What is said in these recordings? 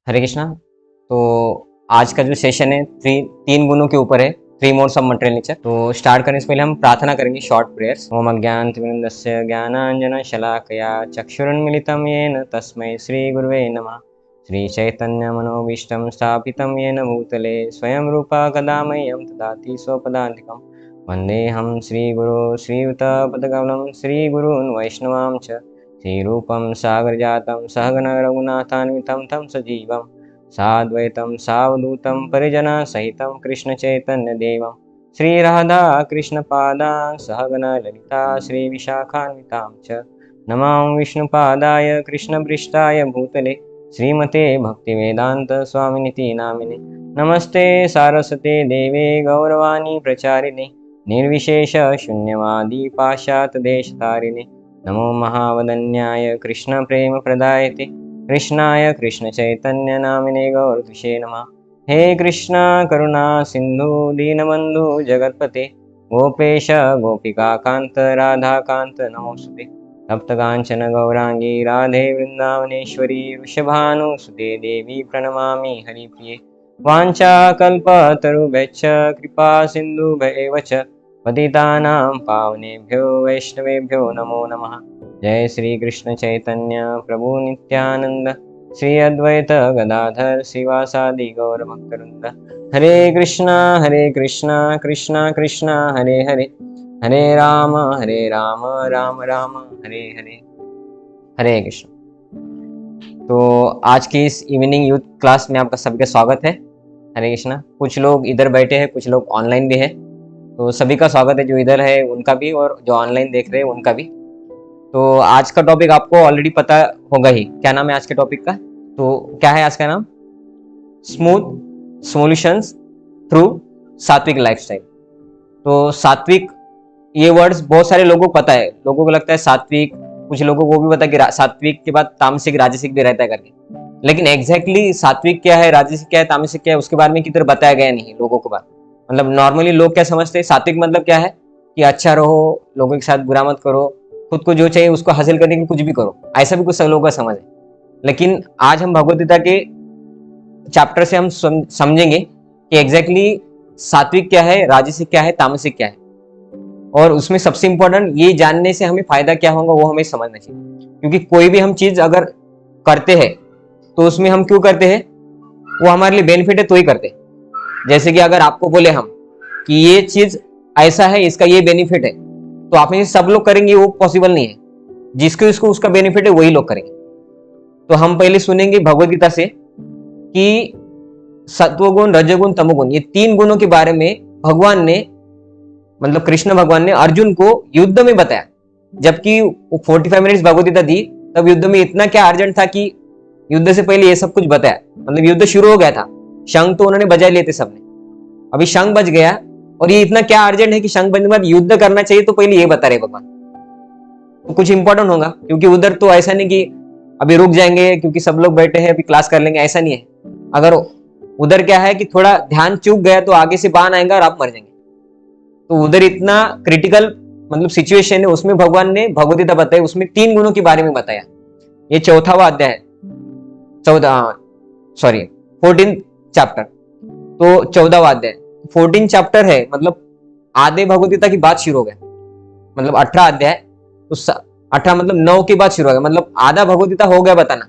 हरे कृष्णा। तो आज का जो सेशन है तीन गुणों के ऊपर है। Three modes of material nature. तो स्टार्ट करने से पहले हम प्रार्थना करेंगे, शॉर्ट प्रेयर्स। ओम अज्ञानतिमिरन्दस्य ज्ञानाञ्जनशलाकया चक्षुरुन्मिलितं येन तस्मै श्रीगुरुवे नमः। श्रीचैतन्यमनोभीष्टं स्थापितं येन भूतले स्वयं रूपा कदा मह्यं ददाति स्वपदान्तिकं। वन्देऽहं श्रीगुरो श्रीयुतपदकमलं श्रीगुरून् वैष्णवां च श्रीरूपं सागरजातं सहगण रघुनाथान्वितं तं सजीवं साद्वैतं सावधूतं परिजनसहितं कृष्णचैतन्यदेवं श्रीराधा कृष्णपादां सहगण ललिता श्रीविशाखान्वितां च नमामि विष्णुपादाय कृष्णपृष्ठाय भूतले श्रीमते भक्तिवेदान्त स्वामिनिति नामिने। नमस्ते सारस्वते देवे गौरवाणी प्रचारिणे निर्विशेष शून्यवादी पाश्चात्यदेशतारिणे। नमो महावदन्याय कृष्ण प्रेम प्रदायते कृष्णाय कृष्ण चैतन्य नामिने गौरतुषे नमः। हे कृष्ण करुणा सिंधु दीनबंधु जगतपते गोपेश गोपिका कांत राधा कांत नमोस्तुते। तप्त कांचन गौरांगी राधे वृंदावनेश्वरी वृषभानुसुते देवी प्रणमामि हरिप्रिये। वाञ्छाकल्पतरुभ्यश्च कृपा सिन्धुभ्येव च पतितानां पावनेभ्यो वैष्णवेभ्यो नमो नमः। जय श्री कृष्ण चैतन्य प्रभु नित्यानंद श्री अद्वैत गदाधर श्रीवासादि गौर भक्तवृंद। हरे कृष्णा कृष्णा कृष्णा हरे हरे, हरे राम राम राम हरे हरे। हरे कृष्ण। तो आज की इस इवनिंग यूथ क्लास में आपका सबका स्वागत है। हरे कृष्णा। कुछ लोग इधर बैठे हैं, कुछ लोग ऑनलाइन भी है, तो सभी का स्वागत है। जो इधर है उनका भी और जो ऑनलाइन देख रहे हैं उनका भी। तो आज का टॉपिक आपको ऑलरेडी पता होगा ही। क्या नाम है आज के टॉपिक का? तो क्या है आज का नाम? स्मूथ सॉल्यूशंस थ्रू सात्विक लाइफस्टाइल। तो सात्विक, ये वर्ड्स बहुत सारे लोगों को पता है। लोगों को लगता है सात्विक, कुछ लोगों को भी पता है कि सात्विक के बाद तामसिक राजसिक भी रहता है करके, लेकिन एग्जैक्टली सात्विक क्या है, राजसिक क्या है, तामसिक क्या है, उसके बारे में किधर बताया गया नहीं लोगों को। बात मतलब नॉर्मली लोग क्या समझते हैं, सात्विक मतलब क्या है कि अच्छा रहो, लोगों के साथ बुरा मत करो, खुद को जो चाहिए उसको हासिल करने के लिए कुछ भी करो, ऐसा भी कुछ सब लोगों का समझ है। लेकिन आज हम भगवद गीता के चैप्टर से हम समझेंगे कि एग्जैक्टली सात्विक क्या है, राजसिक क्या है, तामसिक क्या है, और उसमें सबसे इंपॉर्टेंट ये जानने से हमें फायदा क्या होगा वो हमें समझना चाहिए। क्योंकि कोई भी हम चीज अगर करते हैं तो उसमें हम क्यों करते हैं, वो हमारे लिए बेनिफिट है तो ही करते हैं। जैसे कि अगर आपको बोले हम कि ये चीज ऐसा है, इसका ये बेनिफिट है, तो आप में सब लोग करेंगे वो पॉसिबल नहीं है। जिसको इसको उसका बेनिफिट है वही लोग करेंगे। तो हम पहले सुनेंगे भगवद गीता से कि सत्वगुण, रजोगुण, तमोगुण, ये तीन गुणों के बारे में भगवान ने, मतलब कृष्ण भगवान ने अर्जुन को युद्ध में बताया। जबकि 45 मिनट्स भगवद गीता दी, तब युद्ध में इतना क्या अर्जेंट था कि युद्ध से पहले ये सब कुछ बताया। मतलब युद्ध शुरू हो गया था, शंख तो उन्होंने बजा लिए थे सबने, अभी शंख बज गया, और ये इतना क्या अर्जेंट है कि शंख बजने के बाद युद्ध करना चाहिए, तो पहले ये बता रहे भगवान। तो कुछ इंपॉर्टेंट होगा, क्योंकि उधर तो ऐसा नहीं कि अभी रुक जाएंगे क्योंकि सब लोग बैठे हैं अभी क्लास कर लेंगे, ऐसा नहीं है। अगर उधर क्या है कि थोड़ा ध्यान चूक गया तो आगे से बाण आएगा और आप मर जाएंगे। तो उधर इतना क्रिटिकल मतलब सिचुएशन है, उसमें भगवान ने भगवद गीता बताई, उसमें तीन गुणों के बारे में बताया। ये 14वां अध्याय है, 14 चैप्टर, तो 14वां अध्याय 14 चैप्टर है। मतलब आधे भगवद गीता की बात शुरू हो गया, मतलब 18 अध्याय, तो 18 मतलब 9 के बाद शुरू हो गया, मतलब आधा भगवद गीता हो गया बताना।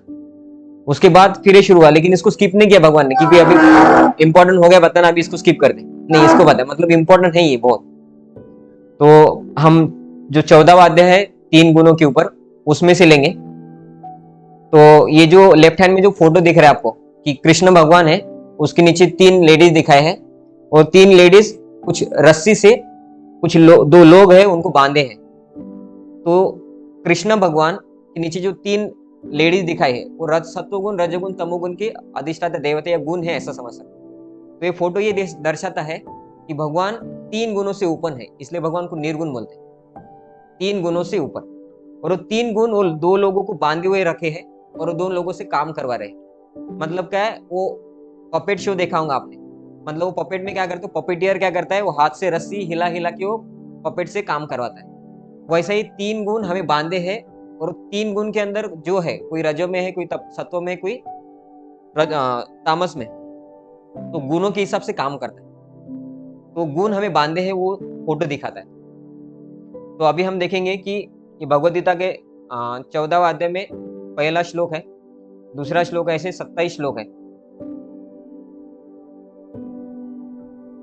उसके बाद फिर शुरू हुआ, लेकिन इसको स्किप नहीं किया भगवान ने, क्योंकि अभी इंपॉर्टेंट हो गया बताना, अभी इसको स्किप कर दे, नहीं इसको बता, मतलब इंपॉर्टेंट है ये बहुत। तो हम जो 14वां अध्याय है तीन गुणों के ऊपर, उसमें से लेंगे। तो ये जो लेफ्ट हैंड में जो फोटो दिख रहा है आपको कि कृष्ण भगवान है, उसके नीचे तीन लेडीज दिखाए हैं, और तीन लेडीज कुछ रस्सी से कुछ दो लोग हैं उनको बांधे हैं। तो कृष्ण भगवान के नीचे जो तीन लेडीज दिखाई है वो सत्वगुण, रजोगुण, तमोगुण के अधिष्ठाता देवता या गुण है, ऐसा समझ सकते। तो ये फोटो ये दर्शाता है कि भगवान तीन गुणों से ऊपर है, इसलिए भगवान को निर्गुण बोलते हैं, तीन गुणों से ऊपर। और वो तीन गुण वो दो लोगों को बांधे हुए रखे हैं और वो दो लोगों से काम करवा रहे हैं। मतलब क्या है, वो पपेट शो देखा होगा आपने, मतलब वो पपेट में क्या करते हैं, पपेटियर क्या करता है, वो हाथ से रस्सी हिला हिला के वो पपेट से काम करवाता है। वैसे ही तीन गुण हमें बांधे हैं, और तीन गुण के अंदर जो है, कोई रजो में है, कोई सत्व में, कोई तामस में, तो गुणों के हिसाब से काम करता है। तो गुण हमें बांधे हैं वो फोटो दिखाता है। तो अभी हम देखेंगे कि ये भगवद गीता के 14वां अध्याय में पहला श्लोक है, दूसरा श्लोक है, ऐसे 27 श्लोक है।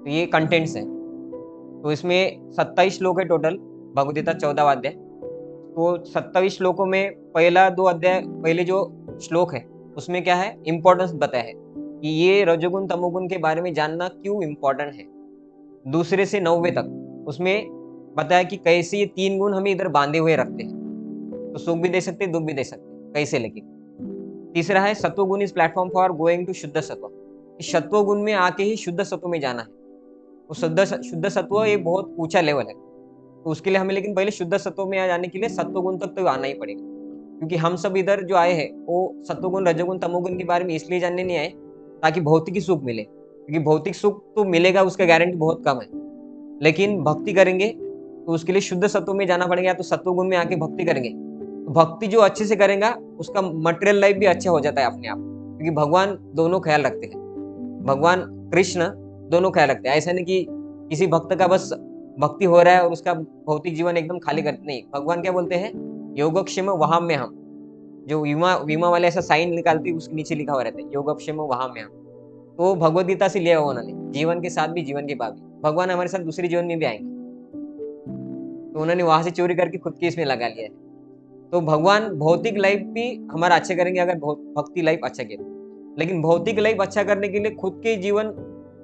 तो ये कंटेंट्स है। तो इसमें 27 श्लोक है टोटल, भगवद गीता 14वां अध्याय। तो 27 श्लोकों में पहला 2 अध्याय, पहले जो श्लोक है उसमें क्या है, इंपॉर्टेंस बताया है कि ये रजोगुण तमोगुण के बारे में जानना क्यों इंपॉर्टेंट है। दूसरे से 9वें तक उसमें बताया कि कैसे ये 3 गुण हमें इधर बांधे हुए रखते हैं। तो सुख भी दे सकते, दुख भी दे सकते, कैसे लेकिन। तीसरा है सत्व गुण is platform for going to शुद्ध सत्व। सत्व गुण में आके ही शुद्ध सत्व में जाना है। तो शुद्ध सत्व ये बहुत ऊंचा लेवल है। तो उसके लिए हमें लेकिन पहले शुद्ध सत्व में जाने के लिए सत्व गुण तक तो आना ही पड़ेगा। क्योंकि हम सब इधर जो आए हैं वो सत्वगुण रजोगुण तमोगुण के बारे में इसलिए जानने नहीं आए ताकि भौतिक ही सुख मिले, क्योंकि भौतिक सुख तो मिलेगा उसका गारंटी बहुत कम है। लेकिन भक्ति करेंगे तो उसके लिए शुद्ध सत्व में जाना पड़ेगा, तो सत्वगुण में आके भक्ति करेंगे। तो भक्ति जो अच्छे से करेगा उसका मटेरियल लाइफ भी अच्छा हो जाता है अपने आप, क्योंकि भगवान दोनों ख्याल रखते हैं, भगवान कृष्ण दोनों ख्याल रखते हैं। ऐसा नहीं कि किसी भक्त का बस भक्ति हो रहा है और उसका भौतिक जीवन एकदम खाली करते नहीं। भगवान क्या बोलते हैं, योगक्षेम वहां में हम, जो विमा वाले ऐसा साइन निकालते उसके नीचे लिखा हुआ रहता है योगक्षेम वहां में हम। तो भगवद गीता से लिया हुआ उन्होंने, जीवन के साथ भी जीवन के बाद भी भगवान हमारे साथ दूसरे जीवन में भी आएंगे। तो उन्होंने वहां से चोरी करके खुद के इसमें लगा लिया है। तो भगवान भौतिक लाइफ भी हमारा अच्छा करेंगे अगर भक्ति लाइफ अच्छा किया। लेकिन भौतिक लाइफ अच्छा करने के लिए खुद के जीवन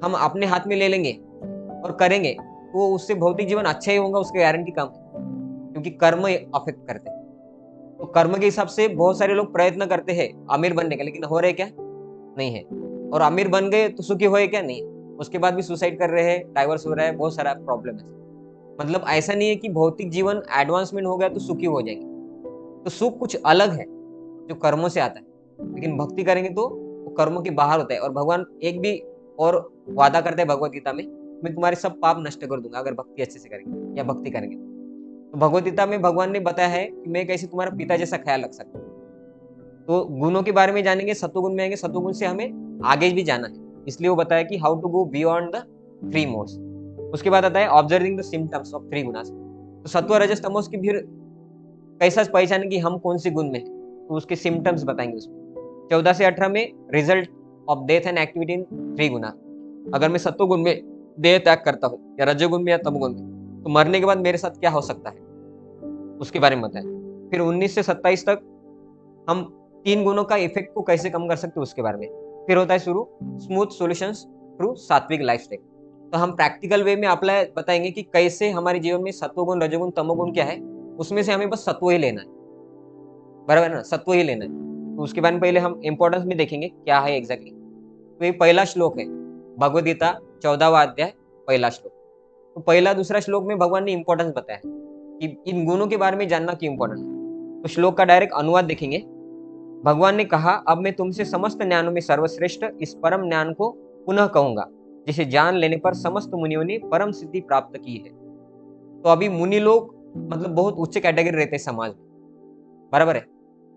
हम अपने हाथ में ले लेंगे और करेंगे तो उससे भौतिक जीवन अच्छा ही होगा, उसकी गारंटी कम है, क्योंकि कर्म अफेक्ट करते हैं। तो कर्म के हिसाब से बहुत सारे लोग प्रयत्न करते हैं अमीर बनने का, लेकिन हो रहे क्या, नहीं है। और अमीर बन गए तो सुखी हुए क्या, नहीं। उसके बाद भी सुसाइड कर रहे हैं, डाइवर्स हो रहा है, बहुत सारा प्रॉब्लम है। मतलब ऐसा नहीं है कि भौतिक जीवन एडवांसमेंट हो गया तो सुखी हो जाएंगे। तो सुख कुछ अलग है जो कर्मों से आता है, लेकिन भक्ति करेंगे तो वो कर्मों के बाहर होता है। और भगवान एक भी और वादा करते हैं भगवद गीता में, मैं तुम्हारे सब पाप नष्ट कर दूंगा अगर भक्ति अच्छे से करेंगे या भक्ति करेंगे। तो भगवद गीता में भगवान ने बताया है कि मैं कैसे तुम्हारा पिता जैसा ख्याल रख सकता हूँ। तो गुणों के बारे में जानेंगे, सत्वगुण में आएंगे, सत्वगुण से हमें आगे भी जाना है, इसलिए वो बताया कि how to go beyond the 3 modes. उसके बाद आता है ऑब्जर्विंग द सिम्टम्स ऑफ 3 गुणास। तो सत्व रजस तमोस की फिर कैसा पहचाने कि हम कौन से गुण में है, तो उसके सिम्टम्स बताएंगे उसमें। 14 से 18 में result of death and activity इन 3 गुना। अगर मैं सत्वगुण में देह त्याग करता हूँ या रजोगुण में या तमोगुण में, तो मरने के बाद मेरे साथ क्या हो सकता है उसके बारे में बताएं। फिर 19 से 27 तक हम 3 गुणों का इफेक्ट को कैसे कम कर सकते हैं उसके बारे में। फिर होता है शुरू स्मूथ सॉल्यूशंस थ्रू सात्विक लाइफस्टाइल। तो हम प्रैक्टिकल वे में अप्लाई बताएंगे कि कैसे हमारे जीवन में सत्वगुण रजोगुण तमोगुण क्या है, उसमें से हमें बस सत्व ही लेना है, बराबर ना, सत्व ही लेना है। तो उसके बाद पहले हम इंपॉर्टेंस में देखेंगे क्या है एग्जैक्टली। तो ये पहला श्लोक है भगवद गीता 14वां अध्याय पहला श्लोक। तो पहला दूसरा श्लोक में भगवान ने इंपॉर्टेंस बताया कि इन गुणों के बारे में जानना क्यों इंपॉर्टेंट है। तो श्लोक का डायरेक्ट अनुवाद देखेंगे। भगवान ने कहा, अब मैं तुमसे समस्त ज्ञानों में सर्वश्रेष्ठ इस परम ज्ञान को पुनः कहूंगा, जिसे जान लेने पर समस्त मुनियों ने परम सिद्धि प्राप्त की है। तो अभी मुनि लोग मतलब बहुत उच्च कैटेगरी रहते हैं समाज में, बराबर है,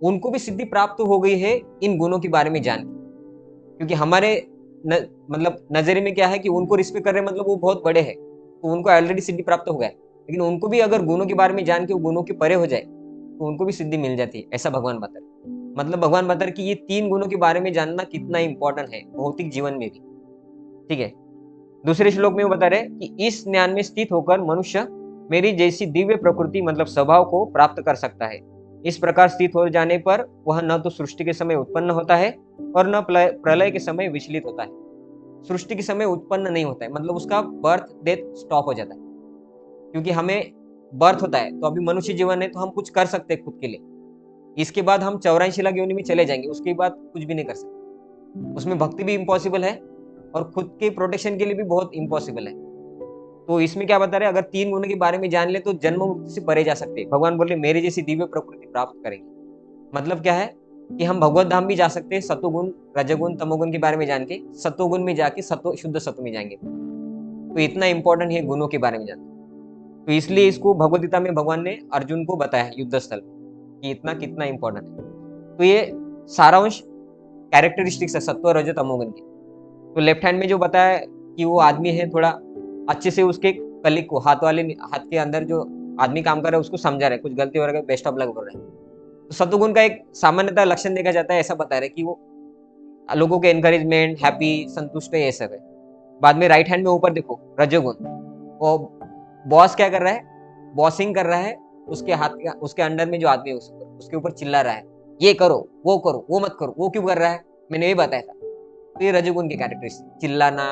उनको भी सिद्धि प्राप्त हो गई है इन गुणों के बारे में जान के। क्योंकि हमारे मतलब नजरिए में क्या है कि उनको रिस्पेक्ट कर रहे मतलब वो बहुत बड़े हैं, तो उनको ऑलरेडी सिद्धि प्राप्त हो गया है। लेकिन उनको भी अगर गुणों के बारे में जान के वो गुणों के परे हो जाए तो उनको भी सिद्धि मिल जाती है, ऐसा भगवान बता रहे। मतलब भगवान बता रहे कि ये 3 गुणों के बारे में जानना कितना इंपॉर्टेंट है भौतिक जीवन में भी, ठीक है। दूसरे श्लोक में वो बता रहे कि इस ज्ञान में स्थित होकर मनुष्य मेरी जैसी दिव्य प्रकृति मतलब स्वभाव को प्राप्त कर सकता है। इस प्रकार स्थित हो जाने पर वह न तो सृष्टि के समय उत्पन्न होता है और न प्रलय के समय विचलित होता है। सृष्टि के समय उत्पन्न नहीं होता है, मतलब उसका बर्थ डेथ स्टॉप हो जाता है। क्योंकि हमें बर्थ होता है तो अभी मनुष्य जीवन है तो हम कुछ कर सकते हैं खुद के लिए, इसके बाद हम 84 लाख योनि में चले जाएंगे, उसके बाद कुछ भी नहीं कर सकते। उसमें भक्ति भी इम्पॉसिबल है और खुद के प्रोटेक्शन के लिए भी बहुत इम्पॉसिबल है। तो इसमें क्या बता रहे हैं, अगर 3 गुणों के बारे में जान ले तो जन्म मृत्यु से परे जा सकते हैं। भगवान बोले मेरे जैसी दिव्य प्रकृति प्राप्त करेंगे। मतलब क्या है कि हम भगवत धाम भी जा सकते हैं सत्वगुण रजोगुण तमोगुण के बारे में जान के, सत्वगुण में जाके सत्व शुद्ध सत्व में जाएंगे। तो इतना इंपॉर्टेंट है गुणों के बारे में जानना। तो इसलिए इसको भगवद गीता में भगवान ने अर्जुन को बताया है युद्ध स्थल में कि इतना कितना इंपॉर्टेंट है। तो ये सारांश कैरेक्टरिस्टिक्स है सत्व रजो तमोगुण की। तो लेफ्ट हैंड में जो बताया कि वो आदमी है थोड़ा अच्छे से उसके कलीग को हाथ के अंदर जो आदमी काम कर रहा है उसको समझा रहा है, कुछ गलती हो रहा है बेस्ट ऑफ लक बोल रहा है। तो सत्वगुण का एक सामान्यतः लक्षण देखा जाता है, ऐसा बता रहे कि वो लोगों के एनकरेजमेंट, हैप्पी, संतुष्ट है, ये सब है। बाद में राइट हैंड में ऊपर देखो रजोगुण, वो बॉस क्या कर रहा है, बॉसिंग कर रहा है, उसके अंडर में जो आदमी है उसके ऊपर चिल्ला रहा है, ये करो, वो मत करो, वो क्यों कर रहा है, मैंने ये बताया था। तो ये रजोगुण की कैरेक्टरिस्टिक, चिल्लाना,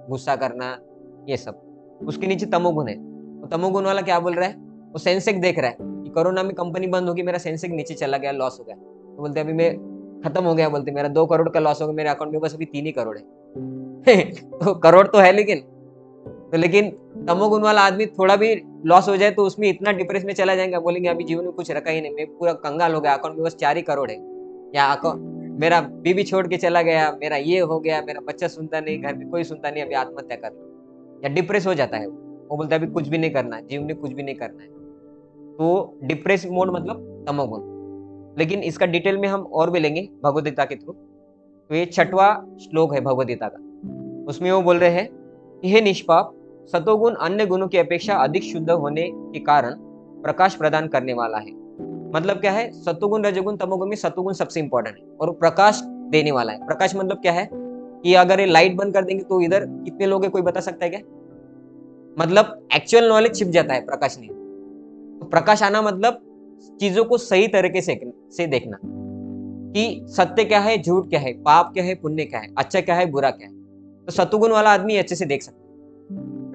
गुस्सा करना, ये सब। उसके नीचे तमोगुण है, तो तमोगुण वाला क्या बोल रहा है, वो सेंसेक्स देख रहा है कि कोरोना में कंपनी बंद होगी, मेरा सेंसेक्स नीचे चला गया, लॉस हो गया, तो बोलते अभी मैं खत्म हो गया, बोलते मेरा 2 करोड़ का लॉस हो गया, मेरे अकाउंट में बस अभी 3 ही करोड़ है तो करोड़ तो है लेकिन तमोगुण वाला आदमी थोड़ा भी लॉस हो जाए तो उसमें इतना डिप्रेस में चला जाएगा, बोलेंगे अभी जीवन में कुछ रखा ही नहीं, मैं पूरा कंगाल हो गया, अकाउंट में बस 4 ही करोड़ है, या अकाउंट मेरा बीबी छोड़ के चला गया, मेरा ये हो गया, मेरा बच्चा सुनता नहीं, घर में कोई सुनता नहीं, अभी आत्महत्या कर लो, या डिप्रेस हो जाता है। वो बोलता है अभी कुछ भी नहीं करना है, जीवन में कुछ भी नहीं करना है। तो डिप्रेस मोड मतलब तमोगुण। लेकिन इसका डिटेल में हम और भी लेंगे भगवद गीता के थ्रू। तो ये 6वां श्लोक है भगवद गीता का, उसमें वो बोल रहे हैं कि हे निष्पाप, सतोगुण अन्य गुणों की अपेक्षा अधिक शुद्ध होने के कारण प्रकाश प्रदान करने वाला है। मतलब क्या है, सतोगुण रजोगुण तमोगुण में सतोगुण सबसे इंपॉर्टेंट है और वो प्रकाश देने वाला है। प्रकाश मतलब क्या है कि अगर ये लाइट बंद कर देंगे तो इधर कितने लोग हैं, कोई बता सकता है क्या? मतलब एक्चुअल नॉलेज छिप जाता है प्रकाश नहीं। तो प्रकाश आना मतलब चीजों को सही तरीके से देखना कि सत्य क्या है, झूठ क्या है, पाप क्या है, पुण्य क्या है, अच्छा क्या है, बुरा क्या है। तो सतोगुण वाला आदमी अच्छे से देख सकता है,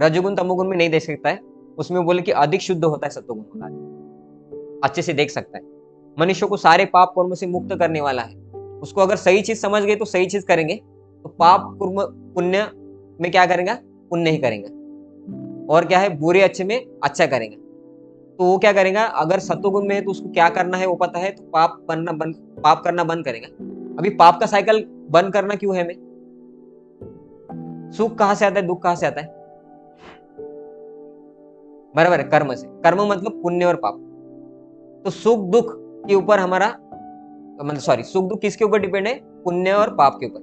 रजोगुण तमोगुण में नहीं देख सकता है। उसमें बोले कि अधिक शुद्ध होता है सतोगुण वाला आदमी, अच्छे से देख सकता है। मनुष्य को सारे पाप कर्म से मुक्त करने वाला है। उसको अगर सही चीज समझ गए तो सही चीज करेंगे, तो पाप कर्म पुण्य में क्या करेंगे, पुण्य ही करेंगे, और क्या है बुरे अच्छे में अच्छा करेंगे। तो वो क्या करेगा, अगर सतोगुण में है तो उसको क्या करना है वो पता है, तो पाप करना बंद करेगा। अभी पाप का साइकिल बंद करना क्यों है हमें? सुख कहां से आता है, दुख कहां से आता है? बराबर है, कर्म से। कर्म मतलब पुण्य और पाप। तो सुख दुख के ऊपर हमारा मतलब सुख दुख किसके ऊपर डिपेंड है? पुण्य और पाप के ऊपर।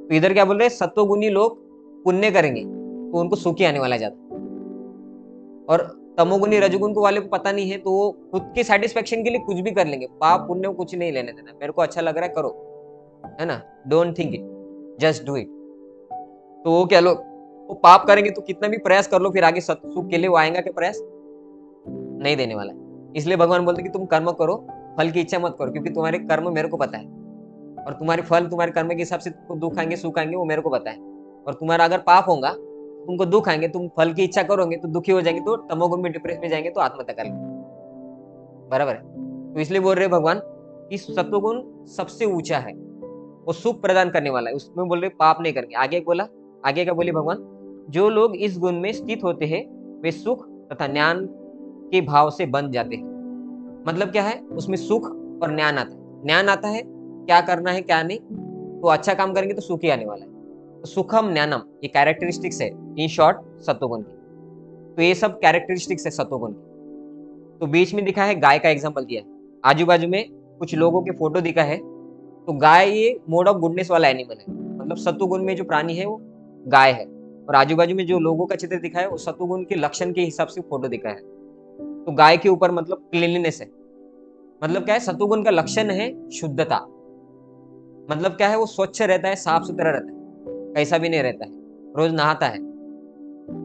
तो इधर क्या बोल रहे हैं, सत्वगुणी लोग पुण्य करेंगे तो उनको सुख ही आने वाला ज्यादा, और तमोगुणी रजोगुण को वाले को पता नहीं है तो वो खुद के सेटिस्फेक्शन के लिए कुछ भी कर लेंगे, पाप पुण्य को कुछ नहीं लेने देना, मेरे को अच्छा लग रहा है करो, है ना, don't think it, just do it. तो वो क्या लोग वो पाप करेंगे तो कितना भी प्रयास कर लो, फिर आगे सुख के लिए वो आएगा क्या? प्रयास नहीं देने वाला है। इसलिए भगवान बोलते कि तुम कर्म करो, फल की इच्छा मत करो, क्योंकि तुम्हारे कर्म मेरे को पता है, और तुम्हारे फल तुम्हारे कर्म के हिसाब से तुमको दुख आएंगे सुख आएंगे वो मेरे को पता है। और तुम्हारा अगर पाप होगा तुमको दुख आएंगे, तुम फल की इच्छा करोगे तो दुखी हो जाएंगे, तो तमोगुण में डिप्रेस में जाएंगे, तो आत्महत्या कर लेंगे। बराबर है। तो इसलिए बोल रहे भगवान कि सत्वगुण सबसे ऊंचा है, वो सुख प्रदान करने वाला है, उसमें बोल रहे पाप नहीं करेंगे। आगे क्या बोले भगवान, जो लोग इस गुण में स्थित होते हैं वे सुख तथा ज्ञान के भाव से बंध जाते हैं। मतलब क्या है, उसमें सुख और ज्ञान आता है। ज्ञान आता है क्या करना है क्या नहीं, तो अच्छा काम करेंगे तो सुख ही आने वाला है। तो सुखम ज्ञानम ये कैरेक्टरिस्टिक्स है इन शॉर्ट सत्वगुण की। तो ये सब कैरेक्टरिस्टिक्स है सत्वगुण की। तो बीच में दिखा है गाय का एग्जाम्पल दिया है, आजू बाजू में कुछ लोगों के फोटो दिखा है। तो गाय ये मोड ऑफ गुडनेस वाला एनिमल है, मतलब सत्वगुण में जो प्राणी है वो गाय है, और आजू बाजू में जो लोगों का चित्र दिखा है वो सत्वगुण के लक्षण के हिसाब से फोटो दिखा है। तो गाय के ऊपर मतलब क्लीनलीनेस है, मतलब क्या है, सत्वगुण का लक्षण है शुद्धता। मतलब क्या है, वो स्वच्छ रहता है, साफ सुथरा रहता है, कैसा भी नहीं रहता है, रोज नहाता है।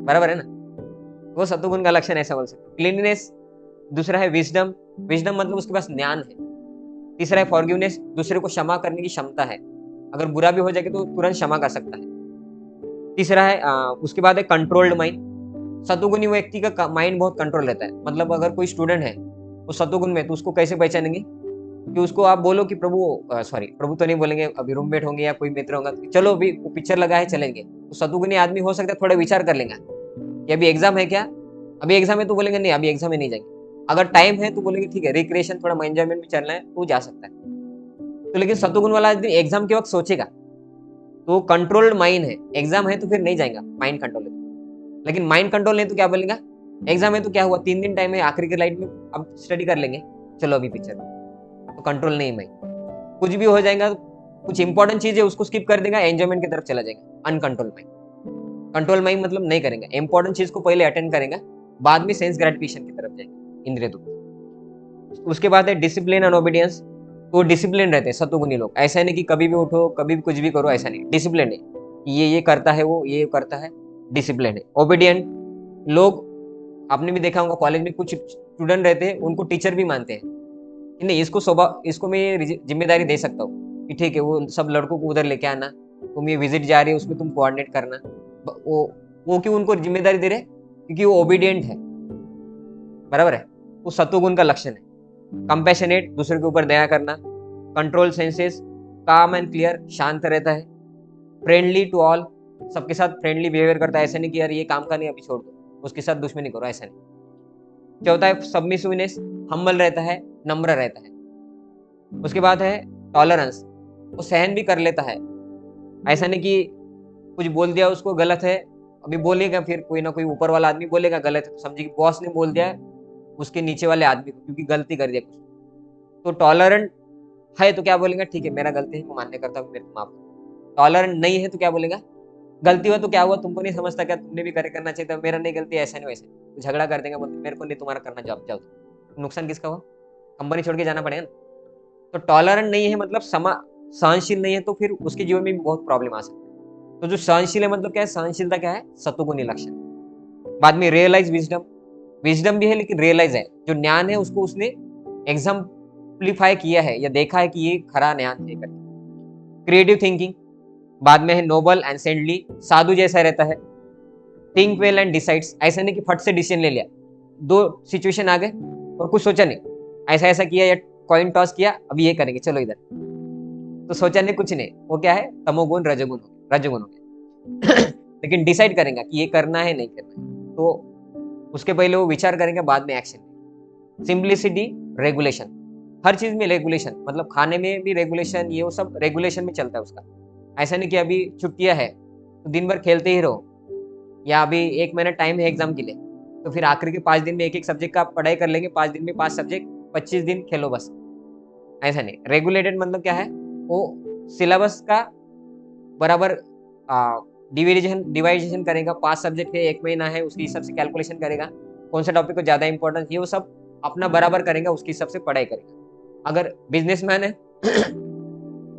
बराबर है ना, वो सत्वगुण का लक्षण ऐसा बोल सकते। क्लीनलीनेस। दूसरा है विजडम, विजडम मतलब उसके पास ज्ञान है। तीसरा है फॉरगिवनेस, दूसरे को क्षमा करने की क्षमता है, अगर बुरा भी हो जाएगा तो तुरंत क्षमा कर सकता है। तीसरा है उसके बाद है कंट्रोल्ड माइंड। सत्वगुणी व्यक्ति का माइंड बहुत कंट्रोल रहता है। मतलब अगर कोई स्टूडेंट है वो सत्वगुण में, तो उसको कैसे पहचानेंगे कि उसको आप बोलो कि प्रभु तो नहीं बोलेंगे, अभी रूममेट होंगे या कोई मित्र होगा, तो चलो अभी वो पिक्चर लगा है चलेंगे, तो सत्वगुणी आदमी हो सकता है थोड़ा विचार कर लेंगे कि अभी एग्जाम है क्या, अभी एग्जाम है तो बोलेंगे नहीं अभी एग्जाम में नहीं जाएंगे। अगर टाइम है तो बोलेंगे ठीक है रिक्रिएशन थोड़ा एंजॉयमेंट में चलना है तो जा सकता है। तो लेकिन सत्वगुण वाला आदमी एग्जाम के वक्त सोचेगा, तो कंट्रोल्ड माइंड है, एग्जाम है तो फिर नहीं जाएगा, माइंड कंट्रोल है। लेकिन माइंड कंट्रोल नहीं तो क्या बोलेगा, एग्जाम है तो क्या हुआ, 3 दिन टाइम है, आखिरी के लाइट में अब स्टडी कर लेंगे, चलो अभी पिक्चर, तो कंट्रोल नहीं माइंड, कुछ भी हो जाएगा कुछ इंपॉर्टेंट चीज है उसको स्किप कर देगा, एंजॉयमेंट की तरफ चला जाएगा। अनकंट्रोल माइंड, कंट्रोल माइंड मतलब नहीं करेंगे, इंपॉर्टेंट चीज को पहले अटेंड करेंगे, बाद में सेंस ग्रेटिफिकेशन की तरफ जाएंगे, इंद्रिय तृप्ति। उसके बाद है डिसिप्लिन एंड ओबीडियंस। तो डिसिप्लिन रहते हैं सत्वगुणी लोग, ऐसा नहीं कि कभी भी उठो कभी भी कुछ भी करो, ऐसा नहीं, डिसिप्लिन है कि ये करता है, वो ये करता है, डिसिप्लिन है। ओबीडियंट लोग, आपने भी देखा होगा कॉलेज में कुछ स्टूडेंट रहते हैं, उनको टीचर भी मानते हैं कि नहीं इसको स्वभाव, इसको मैं ये जिम्मेदारी दे सकता हूँ कि ठीक है वो सब लड़कों को उधर लेके आना, तुम ये विजिट जा रही है उसमें तुम कोऑर्डिनेट करना। वो क्यों उनको जिम्मेदारी दे रहे, क्योंकि वो ओबीडियंट है, बराबर है, वो सत्वगुण का लक्षण है। कंपैशनेट, दूसरे के ऊपर दया करना। कंट्रोल सेंसेस, काम एंड क्लियर, शांत रहता है। फ्रेंडली टू ऑल, सबके साथ फ्रेंडली बिहेवियर करता है, ऐसा नहीं कि यार ये काम का नहीं अभी छोड़ दो, उसके साथ दुश्मनी करो, ऐसा नहीं। चौथा है सबमिसिवनेस, हम्बल रहता है, नम्र रहता है। उसके बाद है टॉलरेंस, वो सहन भी कर लेता है, ऐसा नहीं कि कुछ बोल दिया उसको गलत है, अभी बोलेगा फिर कोई ना कोई ऊपर वाला आदमी बोलेगा गलत है, समझिए कि बॉस ने बोल दिया है उसके नीचे वाले आदमी को क्योंकि गलती कर दिया कुछ, तो टॉलरेंट है तो क्या बोलेगा, ठीक है मेरा गलती है मैं मान्य करता हूँ, मेरे को माफ करो। टॉलरेंट नहीं है तो क्या बोलेगा, गलती हुआ तो क्या हुआ, तुमको नहीं समझता क्या, तुमने भी करे करना चाहिए था, मेरा नहीं गलती, ऐसा नहीं वैसे तो झगड़ा कर देंगे, बोलते मेरे को नहीं तुम्हारा करना, जाओ जाओ, नुकसान किसका हुआ, कंपनी छोड़ के जाना पड़ेगा ना। तो टॉलरेंट नहीं है मतलब सहनशील नहीं है, तो फिर उसके जीवन में भी बहुत प्रॉब्लम आ सकती है। तो जो सहनशील है मतलब क्या है, सहनशीलता क्या है, सत्वगुणी लक्षण। बाद में रियलाइज विजडम, विजडम भी है लेकिन रियलाइज है, जो ज्ञान है उसको उसने एग्जाम्पलीफाई किया है या देखा है कि ये खरा ज्ञान है करके। क्रिएटिव थिंकिंग, बाद में है नोबल एंड सेंडली, साधु जैसा रहता है। थिंक वेल एंड डिसाइड्स, ऐसा नहीं कि फट से डिसीजन ले लिया, दो सिचुएशन आ गए और कुछ सोचा नहीं, ऐसा ऐसा किया या कॉइन टॉस किया, अभी ये करेंगे चलो इधर, तो सोचा नहीं कुछ नहीं, वो क्या है, तमोगुण रजोगुण हो गया। लेकिन डिसाइड करेंगे कि ये करना है नहीं करना है, तो उसके पहले वो विचार करेंगे, बाद में एक्शन। सिंप्लिसिटी, रेगुलेशन, हर चीज में रेगुलेशन, मतलब खाने में भी रेगुलेशन, ये वो सब रेगुलेशन में चलता है उसका। ऐसा नहीं कि अभी छुट्टियां है तो दिन भर खेलते ही रहो, या अभी 1 महीना टाइम है एग्जाम के लिए तो फिर आखिर के 5 दिन में एक एक सब्जेक्ट का पढ़ाई कर लेंगे, 5 दिन में 5 सब्जेक्ट, 25 दिन खेलो बस, ऐसा नहीं। रेगुलेटेड मतलब क्या है, वो सिलेबस का बराबर डिवाइडेशन करेगा, 5 सब्जेक्ट है, 1 महीना है, उसके हिसाब से कैलकुलेशन करेगा, कौन सा टॉपिक को ज्यादा इंपॉर्टेंस, ये वो सब अपना बराबर करेगा, उसके हिसाब से पढ़ाई करेगा। अगर बिजनेसमैन है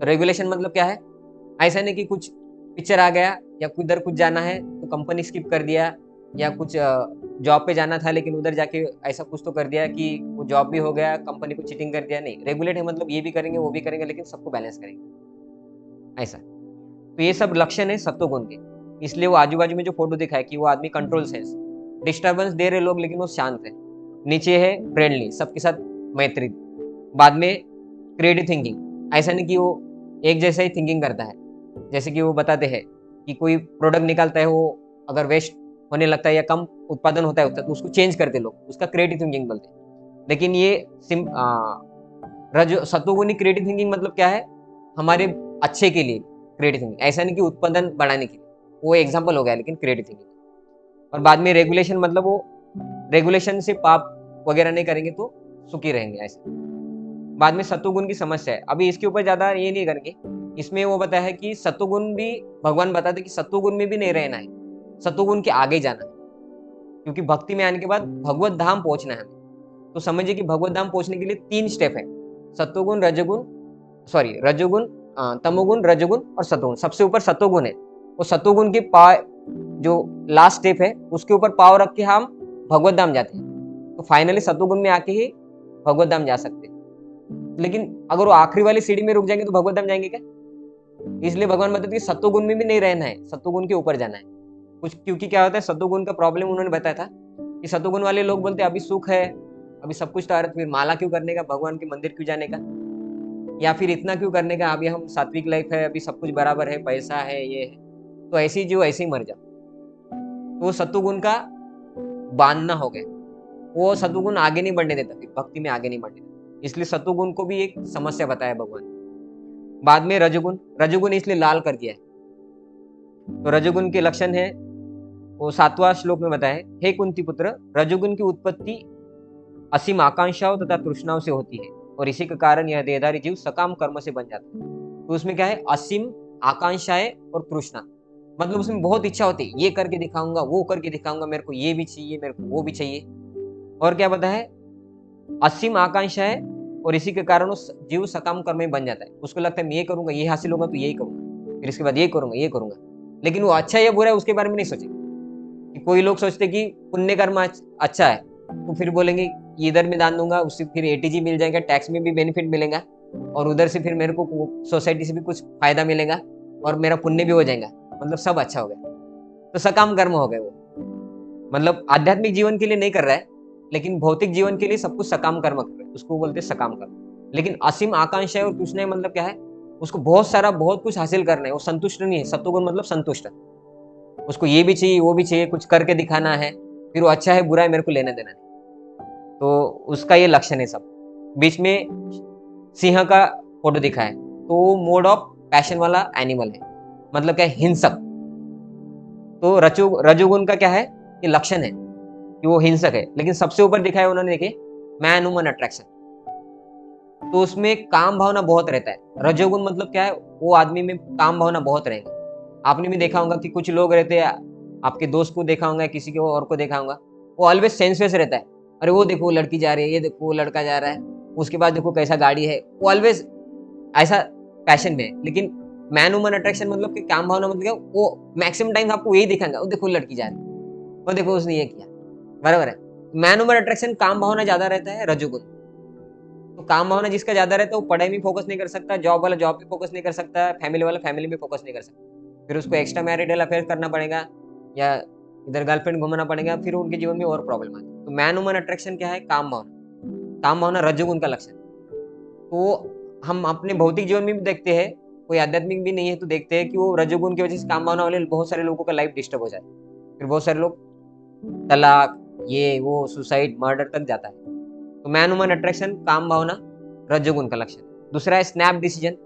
रेगुलेशन मतलब क्या है, ऐसा नहीं कि कुछ पिक्चर आ गया या उधर कुछ जाना है तो कंपनी स्किप कर दिया, या कुछ जॉब पे जाना था लेकिन उधर जाके ऐसा कुछ तो कर दिया कि वो जॉब भी हो गया, कंपनी को चीटिंग कर दिया, नहीं। रेगुलेट है मतलब ये भी करेंगे वो भी करेंगे लेकिन सबको बैलेंस करेंगे, ऐसा। तो ये सब लक्षण है सत्वगुण के, इसलिए वो आजू बाजू में जो फोटो दिखा है कि वो आदमी कंट्रोल सेंस, डिस्टर्बेंस दे रहे लोग लेकिन वो शांत है। नीचे है फ्रेंडली, सबके साथ मैत्री। बाद में क्रिएटिव थिंकिंग, ऐसा नहीं कि वो एक जैसा ही थिंकिंग करता है, जैसे कि वो बताते हैं कि कोई प्रोडक्ट निकालता है, वो अगर वेस्ट होने लगता है या कम उत्पादन होता है तो उसको चेंज करते लोग, उसका क्रिएटिव थिंकिंग बोलते हैं। लेकिन ये सत्वगुणी क्रिएटिव थिंकिंग मतलब क्या है, हमारे अच्छे के लिए क्रिएटिव थिंकिंग, ऐसा नहीं कि उत्पादन बढ़ाने के लिए, वो एग्जाम्पल हो गया लेकिन क्रिएटिव थिंकिंग। और बाद में रेगुलेशन मतलब वो रेगुलेशन से पाप वगैरह नहीं करेंगे तो सुखी रहेंगे, ऐसे। बाद में सत्वगुण की समस्या है, अभी इसके ऊपर ज्यादा ये नहीं करेंगे। इसमें वो बताया है कि सत्वगुण भी भगवान बताते कि सत्वगुण में भी नहीं रहना है, सत्वगुण के आगे जाना है, क्योंकि भक्ति में आने के बाद भगवत धाम पहुंचना है। तो समझिए कि भगवत धाम पहुंचने के लिए 3 स्टेप है, सत्वगुण रजोगुण, तमोगुण, रजोगुण और सत्वगुण। सबसे ऊपर सत्वगुण है, वो सत्वगुण की जो लास्ट स्टेप है उसके ऊपर पाव रख के हम भगवत धाम जाते हैं। तो फाइनली सत्वगुण में आके ही भगवत धाम जा सकते हैं। लेकिन अगर वो आखिरी वाली सीढ़ी में रुक जाएंगे तो भगवत धाम जाएंगे क्या? इसलिए भगवान बताते हैं सत्वगुण में भी नहीं रहना है, सत्वगुण के ऊपर जाना है कुछ। क्योंकि क्या होता है, सत्वगुण का प्रॉब्लम उन्होंने बताया था कि सत्वगुण वाले लोग बोलते हैं अभी सुख है, अभी सब कुछ तो आ रहा है, फिर माला क्यों करने का, भगवान के मंदिर क्यों जाने का, या फिर इतना क्यों करने का, अभी हम सात्विक लाइफ है, अभी सब कुछ बराबर है, पैसा है, ये है, तो ऐसे ही जो ऐसे ही मर जाओ। तो वो सत्वगुण का बांधना हो गया, वो सत्वगुण आगे नहीं बढ़ने देता, फिर भक्ति में आगे नहीं बढ़ने देता, इसलिए सत्वगुण को भी एक समस्या बताया भगवान। बाद में रजोगुण, रजोगुण इसलिए लाल कर दिया है। तो रजोगुण के लक्षण है वो 7वां श्लोक में बताया है, हे कुंती पुत्र, रजोगुण की उत्पत्ति असीम आकांक्षाओं तथा तृष्णाओं से होती है और इसी के कारण यह देहधारी जीव सकाम कर्म से बन जाता है। तो उसमें क्या है, असीम आकांक्षाएं और तृष्णा, मतलब उसमें बहुत इच्छा होती है, ये करके दिखाऊंगा, वो करके दिखाऊंगा, मेरे को ये भी चाहिए, मेरे को वो भी चाहिए। और क्या पता है, असीम आकांक्षा है, और इसी के कारण वो जीव सकाम कर्मी बन जाता है। उसको लगता है मैं ये करूंगा, ये हासिल होगा तो यही करूंगा, फिर इसके बाद ये करूंगा, ये करूंगा। लेकिन वो अच्छा या बुरा है उसके बारे में नहीं सोचेगा। कि कोई लोग सोचते कि पुण्य कर्म अच्छा है, तो फिर बोलेंगे इधर में दान दूंगा, उससे फिर एटीजी मिल जाएगा, टैक्स में भी बेनिफिट मिलेगा, और उधर से फिर मेरे को सोसाइटी से भी कुछ फायदा मिलेगा, और मेरा पुण्य भी हो जाएगा, मतलब सब अच्छा हो गया। तो सकाम कर्म हो गए वो, मतलब आध्यात्मिक जीवन के लिए नहीं कर रहा है, लेकिन भौतिक जीवन के लिए सब कुछ सकाम कर्म कर रहा है, उसको बोलते हैं सकाम कर्म। लेकिन असीम आकांक्षा है और तृष्णा मतलब क्या है, उसको बहुत सारा बहुत कुछ हासिल करना है, वो संतुष्ट नहीं है। सत्वगुण मतलब संतुष्ट, उसको ये भी चाहिए, वो भी चाहिए, कुछ करके दिखाना है, फिर वो अच्छा है बुरा है मेरे को लेना देना नहीं। तो उसका ये लक्षण है सब। बीच में सिंह का फोटो दिखा है, तो वो मोड ऑफ पैशन वाला एनिमल है, मतलब क्या है, हिंसक। तो रजोगुण का क्या है, ये लक्षण है कि वो हिंसक है। लेकिन सबसे ऊपर दिखाया उन्होंने, देखे, मैन वुमन अट्रैक्शन, तो उसमें काम भावना बहुत रहता है। रजोगुण मतलब क्या है, वो आदमी में काम भावना बहुत रहेगा। आपने भी देखा होगा कि कुछ लोग रहते हैं, आपके दोस्त को देखा होगा, किसी को और को देखा होगा, वो ऑलवेज सेंसलेस रहता है। अरे वो देखो वो लड़की जा रही है, ये देखो वो लड़का जा रहा है, उसके बाद देखो कैसा गाड़ी है, वो ऑलवेज ऐसा पैशन में है। लेकिन मैन वुमन अट्रैक्शन मतलब कि काम भावना मतलब क्या, वो मैक्सिमम टाइम आपको यही दिखाएगा, वो देखो लड़की जा रही है, वो देखो उसने ये किया, बराबर है। मैन वुमन अट्रैक्शन काम भावना ज्यादा रहता है, रजोगुण। तो काम भावना जिसका ज्यादा रहता है वो पढ़ाई में फोकस नहीं कर सकता, जॉब वाला जॉब पे फोकस नहीं कर सकता, फैमिली वाला फैमिली में फोकस नहीं कर सकता, फिर उसको एक्स्ट्रा मैरिटल अफेयर करना पड़ेगा, या इधर गर्लफ्रेंड घुमाना पड़ेगा, फिर उनके जीवन में और प्रॉब्लम आती है। तो मैन वुमन अट्रैक्शन क्या है, काम भावना, काम भावना रजोगुण का लक्षण। तो हम अपने भौतिक जीवन में भी देखते हैं, कोई आध्यात्मिक भी नहीं है तो देखते हैं कि वो रजोगुण की वजह से काम भावना वाले बहुत सारे लोगों का लाइफ डिस्टर्ब हो जाए, फिर बहुत सारे लोग तलाक, ये वो, सुसाइड, मर्डर तक जाता है। तो मैन वुमन अट्रैक्शन काम भावना रजोगुण का लक्षण। दूसरा है स्नैप डिसीजन,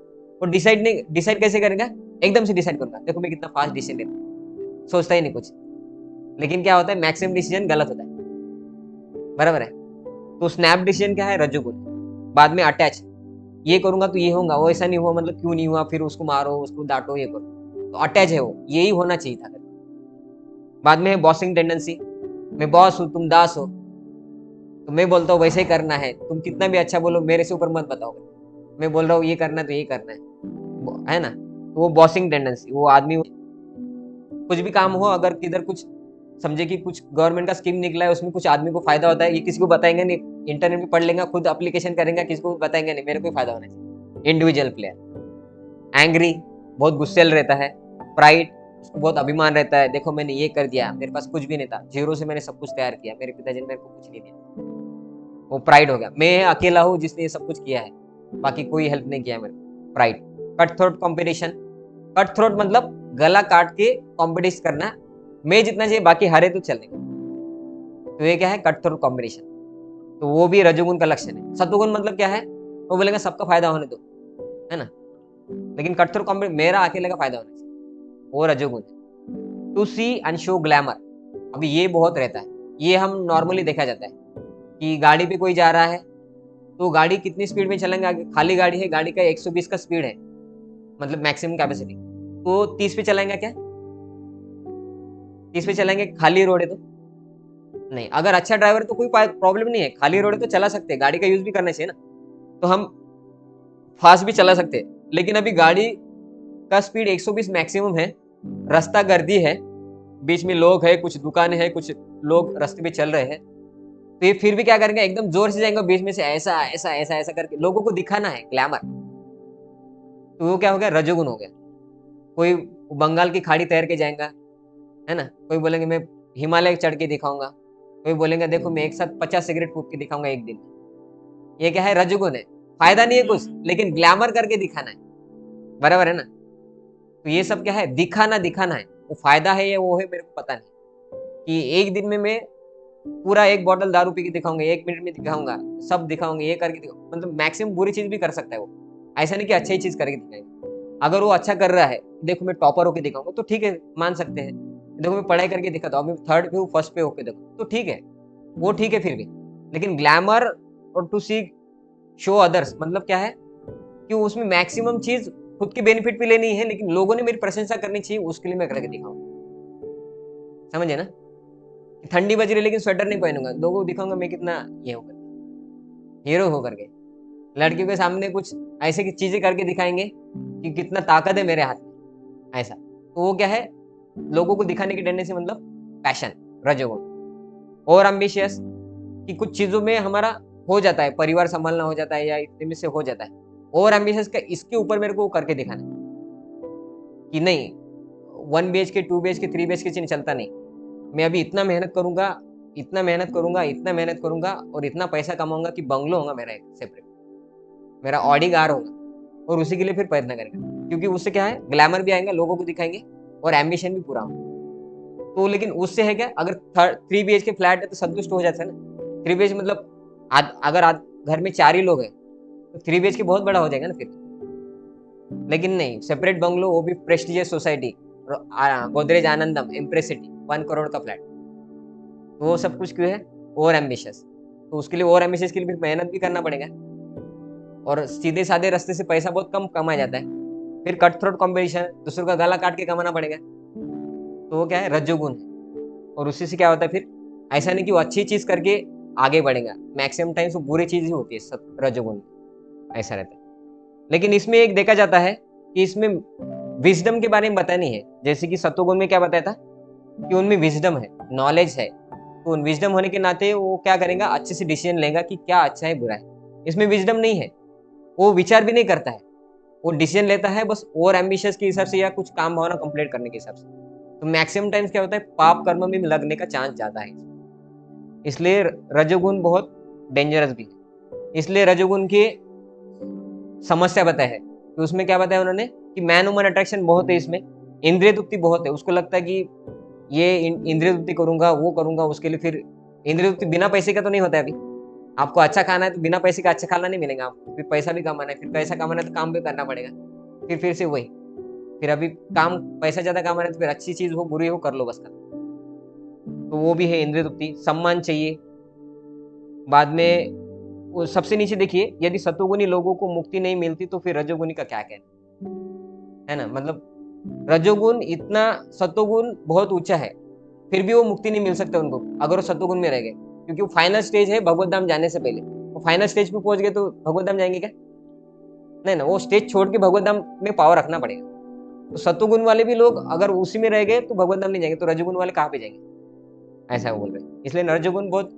वो डिसाइड कैसे करेगा, एकदम से डिसाइड करूंगा, देखो मैं कितना फास्ट डिसीजन लेता हूँ, सोचता ही नहीं कुछ। लेकिन क्या होता है, मैक्सिमम डिसीजन गलत होता है, बराबर है। तो स्नैप डिसीजन क्या है, रजोगुण। बाद में अटैच, ये करूंगा तो ये होगा, वो ऐसा नहीं हुआ मतलब क्यों नहीं हुआ, फिर उसको मारो, उसको डांटो, ये करो, तो अटैच है वो, यही होना चाहिए था। बाद में है बॉसिंग टेंडेंसी, मैं बॉस हूँ तुम दास हो, तो मैं बोलता हूँ वैसे ही करना है, तुम कितना भी अच्छा बोलो मेरे से ऊपर मत बताओ, मैं बोल रहा हूँ ये करना है तो ये करना है ना। तो वो बॉसिंग टेंडेंसी, वो आदमी कुछ भी काम हो, अगर किधर कुछ समझे कि कुछ गवर्नमेंट का स्कीम निकला है, उसमें कुछ आदमी को फायदा होता है, ये किसी को बताएंगे नहीं, इंटरनेट में पढ़ लेंगे, खुद एप्लीकेशन करेंगे, किसी को बताएंगे नहीं, मेरे को फायदा होना चाहिए। Individual player. एंग्री, बहुत गुस्सेल रहता है। प्राइड, उसको बहुत अभिमान रहता है, देखो मैंने ये कर दिया, मेरे पास कुछ भी नहीं था, जीरो से मैंने सब कुछ तैयार किया, मेरे पिताजी ने मेरे को कुछ नहीं दिया, वो प्राइड हो गया, मैं अकेला हूँ जिसने ये सब कुछ किया है, बाकी कोई हेल्प नहीं किया मेरे को, pride. Cut throat competition, cut throat मतलब गला काट के कॉम्पिटिशन करना, मैं जितना चाहिए बाकी हारे तो चलेगा, तो ये क्या है, कट थ्रोट कॉम्पिटिशन। तो वो भी रजोगुण का लक्षण है। सत्वगुण मतलब क्या है, वो बोलेगा सबका फायदा होने दो, है ना। लेकिन कट थ्रोट कॉम्पिटिशन, मेरा अकेले का फायदा होना चाहिए, वो रजोगुण है। To see and show glamour, अभी ये बहुत रहता है, ये हम नॉर्मली देखा जाता है कि गाड़ी पे कोई जा रहा है, तो गाड़ी कितनी स्पीड में चलेंगे, आगे खाली गाड़ी है, गाड़ी का 120 का स्पीड है, मतलब मैक्सिमम कैपेसिटी, तो 30 पे चलाएंगे क्या, 30 पे चलाएंगे, खाली रोड है तो नहीं। अगर अच्छा ड्राइवर है तो कोई प्रॉब्लम नहीं है, खाली रोड है तो चला सकते हैं, गाड़ी का यूज भी करना चाहिए ना, तो हम फास्ट भी चला सकते हैं। लेकिन अभी गाड़ी का स्पीड 120 मैक्सिमम है, रास्ता गर्दी है, बीच में लोग है, कुछ दुकानें हैं, कुछ लोग रास्ते पे चल रहे हैं, तो ये फिर भी क्या करेंगे, एकदम जोर से जाएंगे बीच में से, ऐसा ऐसा ऐसा ऐसा करके लोगों को दिखाना है ग्लैमर, तो वो क्या हो गया, रजोगुण हो गया। कोई बंगाल की खाड़ी तैर के जाएगा, है ना, कोई बोलेंगे मैं हिमालय चढ़ के दिखाऊंगा, कोई बोलेंगे देखो मैं एक साथ 50 सिगरेट फूक के दिखाऊंगा एक दिन, ये क्या है, रजोगुण है। फायदा नहीं है कुछ, लेकिन ग्लैमर करके दिखाना है, बराबर है ना। तो ये सब क्या है, दिखाना दिखाना है, वो फायदा है या वो है मेरे को पता नहीं, कि एक दिन में मैं पूरा एक बॉटल दारू पी के दिखाऊंगा, 1 मिनट में दिखाऊंगा, सब दिखाऊंगा, ये करके दिखाऊंगा, मतलब मैक्सिमम बुरी चीज भी कर सकता है वो, ऐसा नहीं कि अच्छी ही चीज करके दिखाएगा। अगर वो अच्छा कर रहा है, देखो मैं टॉपर होके दिखाऊंगा तो ठीक है, मान सकते हैं, देखो मैं पढ़ाई करके दिखाता हूँ, अभी थर्ड पे हूँ, फर्स्ट पे होके देखो तो ठीक है, वो ठीक है फिर भी। लेकिन ग्लैमर और टू सी शो अदर्स मतलब क्या है, कि उसमें मैक्सिमम चीज खुद की बेनिफिट भी लेनी है, लेकिन लोगों ने मेरी प्रशंसा करनी चाहिए, उसके लिए मैं करके दिखाऊंगा। समझे ना? ठंडी बज रही लेकिन स्वेटर नहीं पहनूंगा, लोगों को दिखाऊंगा मैं कितना ये होकर हीरो होकर के। लड़कियों के सामने कुछ ऐसे की चीजें करके दिखाएंगे कि कितना ताकत है मेरे हाथ में, ऐसा। तो वो क्या है, लोगों को दिखाने की टेंडेंसी, मतलब पैशन, रजोगुण। और एम्बिशियस कि कुछ चीजों में हमारा हो जाता है, परिवार संभालना हो जाता है या इतने में से हो जाता है। और एम्बिशियस का इसके ऊपर मेरे को करके दिखाना है कि नहीं, 1 BHK 2 BHK 3 BHK से चलता नहीं, मैं अभी इतना मेहनत करूंगा, इतना मेहनत करूंगा, इतना मेहनत करूंगा और इतना पैसा कमाऊंगा कि बंगलो होगा मेरा एक सेपरेट, मेरा ऑडी कार होगा। और उसी के लिए फिर प्रयत्न करेंगे, क्योंकि उससे क्या है, ग्लैमर भी आएगा, लोगों को दिखाएंगे और एम्बिशन भी पूरा होगा। तो लेकिन उससे है क्या, अगर 3 BHK फ्लैट है तो संतुष्ट हो जाता है ना। 3 BHK मतलब अगर घर में 4 ही लोग हैं तो 3 BHK बहुत बड़ा हो जाएगा ना फिर। लेकिन नहीं, सेपरेट बंगलो, वो भी प्रेस्टिजियस सोसाइटी, गोदरेज आनंदम, इम्प्रेस सिटी, 1 करोड़ का फ्लैट। तो वो सब कुछ क्यों है, ओवर एम्बिशियस। तो उसके लिए ओवर एम्बिशियस के लिए फिर मेहनत भी करना पड़ेगा, और सीधे साधे रास्ते से पैसा बहुत कम कमाया जाता है, फिर कट थ्रोट कॉम्पिटिशन, दूसरों का गला काट के कमाना पड़ेगा। तो वो क्या है, रज्जुगुण है। और उसी से क्या होता है फिर, ऐसा नहीं कि वो अच्छी चीज करके आगे बढ़ेगा, मैक्सिमम टाइम्स वो बुरी चीज ही होती है रज्जुगुण में, ऐसा रहता है। लेकिन इसमें एक देखा जाता है कि इसमें विजडम के बारे में बतानी है। जैसे कि सत्वगुण में क्या बताया था कि उनमें विजडम है, नॉलेज है। तो उन विजडम होने के नाते वो क्या करेगा, अच्छे से डिसीजन लेगा कि क्या अच्छा है बुरा है। इसमें विजडम नहीं है, वो विचार भी नहीं करता है, वो डिसीजन लेता है बस ओवर एम्बिशियस के हिसाब से या कुछ काम भावना कंप्लीट करने के हिसाब से। तो मैक्सिमम टाइम्स क्या होता है, पाप कर्म में लगने का चांस ज्यादा है। इसलिए रजोगुण बहुत डेंजरस भी है। इसलिए रजोगुण की समस्या बताया है कि उसमें क्या बताया उन्होंने कि मैन वुमन अट्रैक्शन बहुत है, इसमें इंद्रिय तृप्ति बहुत है। उसको लगता है कि ये इंद्रिय तृप्ति करूंगा, वो करूंगा, उसके लिए फिर इंद्रिय तृप्ति बिना पैसे का तो नहीं होता है। अभी आपको अच्छा खाना है तो बिना पैसे का अच्छा खाना नहीं मिलेगा आपको, फिर पैसा भी कमाना है, फिर पैसा कमाना है तो काम भी करना पड़ेगा, फिर से वही, फिर अभी काम पैसा ज्यादा कमाना है तो फिर अच्छी चीज हो बुरी हो कर लो बस कर। तो वो भी है इंद्रिय तृप्ति। सम्मान चाहिए। बाद में वो सबसे नीचे देखिए, यदि सतोगुणी लोगों को मुक्ति नहीं मिलती तो फिर रजोगुणी का क्या कहना है ना। मतलब रजोगुण इतना, सतोगुण बहुत ऊंचा है, फिर भी वो मुक्ति नहीं मिल सकता उनको अगर वो सतोगुण में रह गए, क्योंकि वो फाइनल स्टेज है भगवत धाम जाने से पहले। वो फाइनल स्टेज पे पहुंच गए तो भगवत धाम जाएंगे क्या? नहीं ना, वो स्टेज छोड़ के भगवत धाम में पावर रखना पड़ेगा। तो सतोगुण वाले भी लोग अगर उसी में रह गए तो भगवत धाम नहीं जाएंगे, तो रजोगुण वाले कहाँ पे जाएंगे, ऐसा वो बोल रहे हैं। इसलिए रजोगुण बहुत,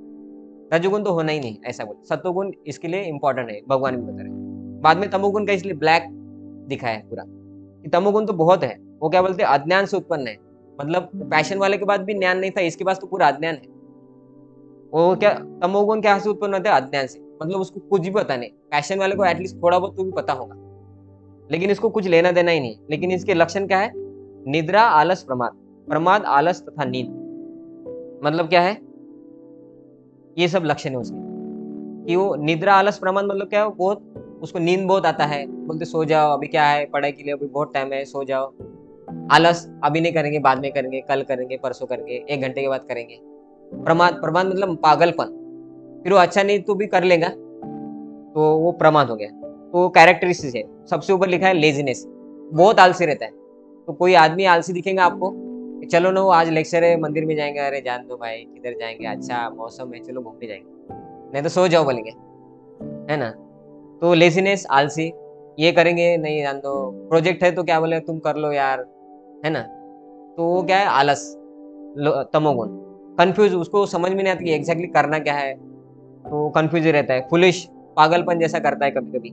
रजोगुण तो होना ही नहीं, ऐसा बोल। सत्वगुण इसके लिए इंपॉर्टेंट है, भगवान भी बता रहे हैं। बाद में तमोगुण का इसलिए ब्लैक दिखा है पूरा कि तमोगुण तो बहुत है। वो क्या बोलते हैं, अज्ञान से उत्पन्न है। मतलब पैशन वाले के पास भी ज्ञान नहीं था, इसके पास तो पूरा अज्ञान है। वो क्या, तमोगुण क्या से उत्पन्न होता है, अज्ञान से। मतलब उसको कुछ भी पता नहीं। पैशन वाले को एटलीस्ट थोड़ा बहुत तो भी पता होगा, लेकिन इसको कुछ लेना देना ही नहीं। लेकिन इसके लक्षण क्या है, निद्रा, आलस, प्रमाद। प्रमाद, आलस तथा नींद, मतलब क्या है, ये सब लक्षण है उसके। कि वो निद्रा, आलस, प्रमाद मतलब क्या है, बहुत उसको नींद बहुत आता है, बोलते सो जाओ, अभी क्या है, पढ़ाई के लिए अभी बहुत टाइम है, सो जाओ। आलस, अभी नहीं करेंगे, बाद में करेंगे, कल करेंगे, परसों करेंगे, 1 घंटे के बाद करेंगे। प्रमाद, प्रमाद मतलब पागलपन, फिर वो अच्छा नहीं तो भी कर लेगा, तो वो प्रमाद हो गया। तो कैरेक्टरिस्टिक्स है। सबसे ऊपर लिखा है लेजीनेस, बहुत आलसी रहता है। तो कोई आदमी आलसी दिखेगा आपको, चलो ना वो आज लेक्चर है, मंदिर में जाएंगे, अरे जान दो भाई, किधर जाएंगे, अच्छा मौसम है, चलो घूमने जाएंगे, नहीं तो सो जाओ बोलेंगे, है ना। तो लेजीनेस, आलसी, ये करेंगे नहीं, जान दो, प्रोजेक्ट है तो क्या बोले तुम कर लो यार, है ना। तो वो क्या है, आलस, तमोगुण। कंफ्यूज, उसको समझ में नहीं आता कि एग्जैक्टली करना क्या है, तो कंफ्यूज रहता है। फुलिश, पागलपन जैसा करता है कभी कभी।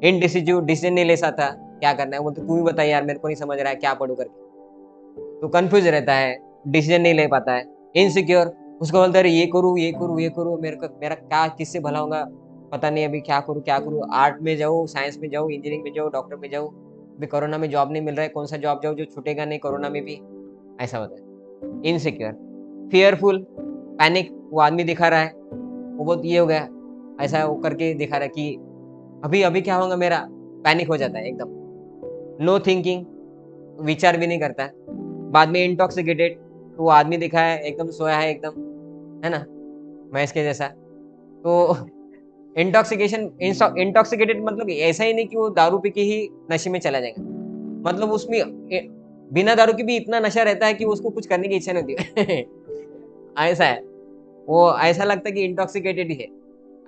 इनडिसिजिव, डिसीजन नहीं ले सकता, क्या करना है बोलते तू ही बता यार, मेरे को नहीं समझ रहा है, क्या पढ़ू करके। तो कंफ्यूज रहता है, डिसीजन नहीं ले पाता है। इनसिक्योर, उसको बोलता है ये करूँ, ये करूँ, ये करूँ, मेरे को, मेरा क्या किससे भला होगा, पता नहीं अभी क्या करूँ, क्या करूँ। आर्ट में जाऊँ, साइंस में जाऊँ, इंजीनियरिंग में जाऊँ, डॉक्टर में जाऊँ, अभी कोरोना में जॉब नहीं मिल रहा है, कौन सा जॉब जाऊँ जो छूटेगा नहीं कोरोना में भी, ऐसा होता है। इनसिक्योर, फियरफुल, पैनिक, वो आदमी दिखा रहा है, वो बहुत ये हो गया, ऐसा वो करके दिखा रहा है कि अभी अभी क्या होगा मेरा, पैनिक हो जाता है एकदम। नो थिंकिंग, विचार भी नहीं करता है। बाद में इंटॉक्सिकेटेड, तो वो आदमी दिखा है एकदम सोया है एकदम, है ना, भैंस के जैसा। तो इंटॉक्सिकेशन, इंटॉक्सिकेटेड मतलब ऐसा ही नहीं कि वो दारू पी के ही नशे में चला जाएगा, मतलब उसमें बिना दारू के भी इतना नशा रहता है कि उसको कुछ करने की इच्छा नहीं होती। ऐसा है, वो ऐसा लगता है कि इंटॉक्सिकेटेड ही है,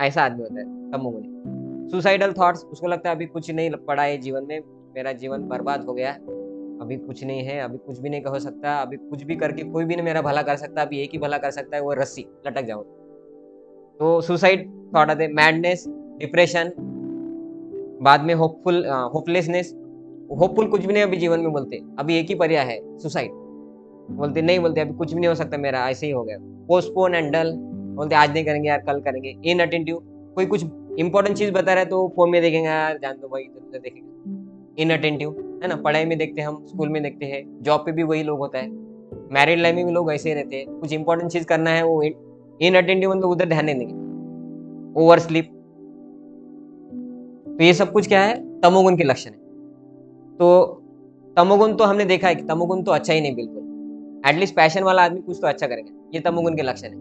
ऐसा आदमी होता है तमोगुनी। सुसाइडल थॉट्स, उसको लगता है अभी कुछ नहीं पड़ा है जीवन में, मेरा जीवन बर्बाद हो गया, अभी कुछ नहीं है, अभी कुछ भी नहीं हो सकता, अभी कुछ भी करके कोई भी नहीं मेरा भला कर सकता, अभी एक ही भला कर सकता है, वो रस्सी, लटक जाओ। तो सुसाइड थॉट आते हैं, मैडनेस, डिप्रेशन, बाद में होपलेसनेस। होपफुल कुछ भी नहीं अभी जीवन में बोलते, अभी एक ही पर्याय है, सुसाइड। बोलते नहीं, बोलते अभी कुछ भी नहीं हो सकता मेरा, ऐसे ही हो गया। पोस्टपोन एंड डल, बोलते आज नहीं करेंगे यार, कल करेंगे। इनअटेंटिव, कोई कुछ इंपॉर्टेंट चीज बता रहा है तो फोन में देखेंगे यार, जान दो भाई, इधर उधर देखेंगे। इनअटेंटिव है ना, पढ़ाई में देखते हैं हम, स्कूल में देखते हैं, जॉब पे भी वही लोग होता है, मैरिड लाइफ में भी लोग ऐसे ही रहते हैं, कुछ इंपॉर्टेंट चीज करना है वो इनअटेंटिव, मतलब उधर ध्यान नहीं देंगे। ओवर स्लीप, तो ये सब कुछ क्या है, तमोगुण के लक्षण है। तो तमोगुण तो हमने देखा है कि तमोगुण तो अच्छा ही नहीं बिल्कुल। एटलीस्ट पैशन वाला आदमी कुछ तो अच्छा करेंगे, ये तमोगुण के लक्षण है।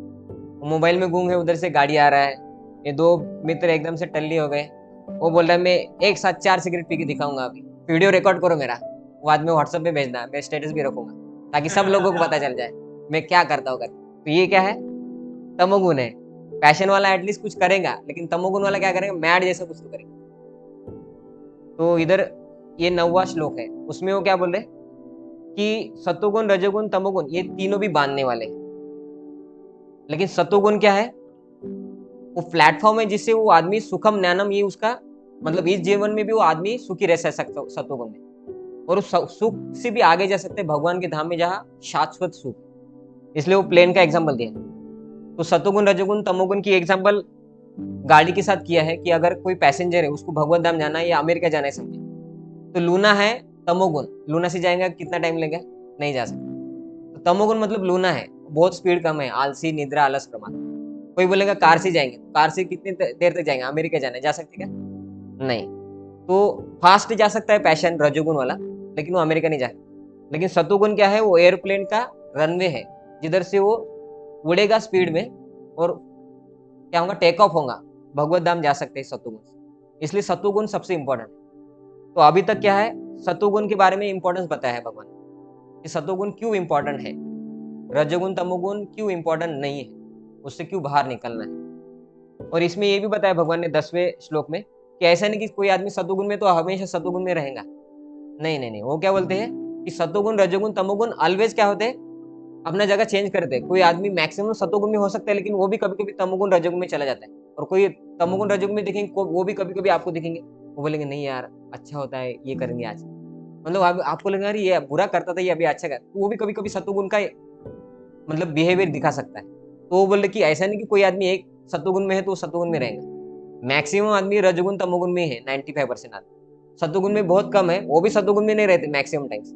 मोबाइल में गूंगे, उधर से गाड़ी आ रहा है, ये दो मित्र एकदम से टल्ली हो गए, वो बोल रहा है मैं एक साथ 4 सिगरेट पी के दिखाऊंगा, अभी वीडियो रिकॉर्ड करो मेरा, वो आदमी व्हाट्सएप पे भेजना, मैं स्टेटस भी रखूंगा ताकि सब लोगों को पता चल जाए मैं क्या करता हूँ। तो ये क्या है, तमोगुण है। पैशन वाला एटलीस्ट कुछ करेगा, लेकिन तमोगुण वाला क्या करेगा, मैड जैसा कुछ तो करेगा। तो इधर ये 9वां श्लोक है, उसमें वो क्या बोल रहे कि सतोगुण, रजोगुण, तमोगुण ये तीनों भी बांधने वाले हैं। लेकिन सतोगुण क्या है, वो प्लेटफॉर्म है जिससे वो आदमी सुखम ज्ञानम, ये उसका मतलब इस जीवन में भी वो आदमी सुखी रह सकता सतोगुण में, और उस सुख से भी आगे जा सकते हैं भगवान के धाम में, जहाँ शाश्वत सुख। इसलिए वो प्लेन का एग्जाम्पल दिया। तो सतोगुण, रजोगुण, तमोगुण की एग्जाम्पल गाड़ी के साथ किया है कि अगर कोई पैसेंजर है, उसको भगवत धाम जाना है या अमेरिका जाना है समझे, तो लूना है तमोगुण, लूना से जाएगा कितना टाइम लगेगा, नहीं जा सकता। तो तमोगुण मतलब लूना है, बहुत स्पीड कम है, आलसी, निद्रा, आलस, प्रमाद। कोई बोलेगा कार से जाएंगे, कार से कितनी देर तक जाएंगे, अमेरिका जाना है, जा सकते क्या, नहीं। तो फास्ट जा सकता है पैशन रजोगुण वाला, लेकिन वो अमेरिका नहीं जा सकता। लेकिन सतोगुण क्या है, वो एयरप्लेन का रनवे है, जिधर से वो उड़ेगा स्पीड में, और क्या होगा, टेक ऑफ होगा, भगवत धाम जा सकते हैं सतोगुण से। इसलिए सतोगुण सबसे इंपॉर्टेंट है। तो अभी तक क्या है, सतोगुण के बारे में इंपॉर्टेंस बताया है भगवान कि सतोगुण क्यों इंपॉर्टेंट है, रजोगुण तमोगुण क्यों इंपॉर्टेंट नहीं है, उससे क्यों बाहर निकलना है। और इसमें ये भी बताया भगवान ने 10वें श्लोक में कि ऐसा नहीं कि कोई आदमी सतोगुण में तो हमेशा सतोगुण में रहेगा, नहीं नहीं नहीं। वो क्या बोलते हैं कि सतोगुण, रजोगुण, तमोगुण ऑलवेज क्या होते हैं, अपना जगह चेंज करते हैं। कोई आदमी मैक्सिमम सतोगुण में हो सकता है, लेकिन वो भी कभी कभी तमोगुण, रजोगुण में चला जाता है। और कोई तमोगुण, रजोगुण में देखेंगे, वो भी कभी कभी आपको दिखेंगे, वो बोलेंगे नहीं यार अच्छा होता है, ये करेंगे आज, मतलब आपको लगेगा अरे ये बुरा करता था, ये अभी अच्छा कर, तो वो भी कभी कभी सतोगुण का मतलब बिहेवियर दिखा सकता है। तो वो बोले कि ऐसा नहीं कि कोई आदमी एक सतोगुण में है तो सतोगुण में रहेगा, मैक्सिमम आदमी रजोगुण तमोगुण में है, 95% आदमी। सतोगुण में बहुत कम है, वो भी सतोगुण में नहीं रहते मैक्सिमम टाइम्स,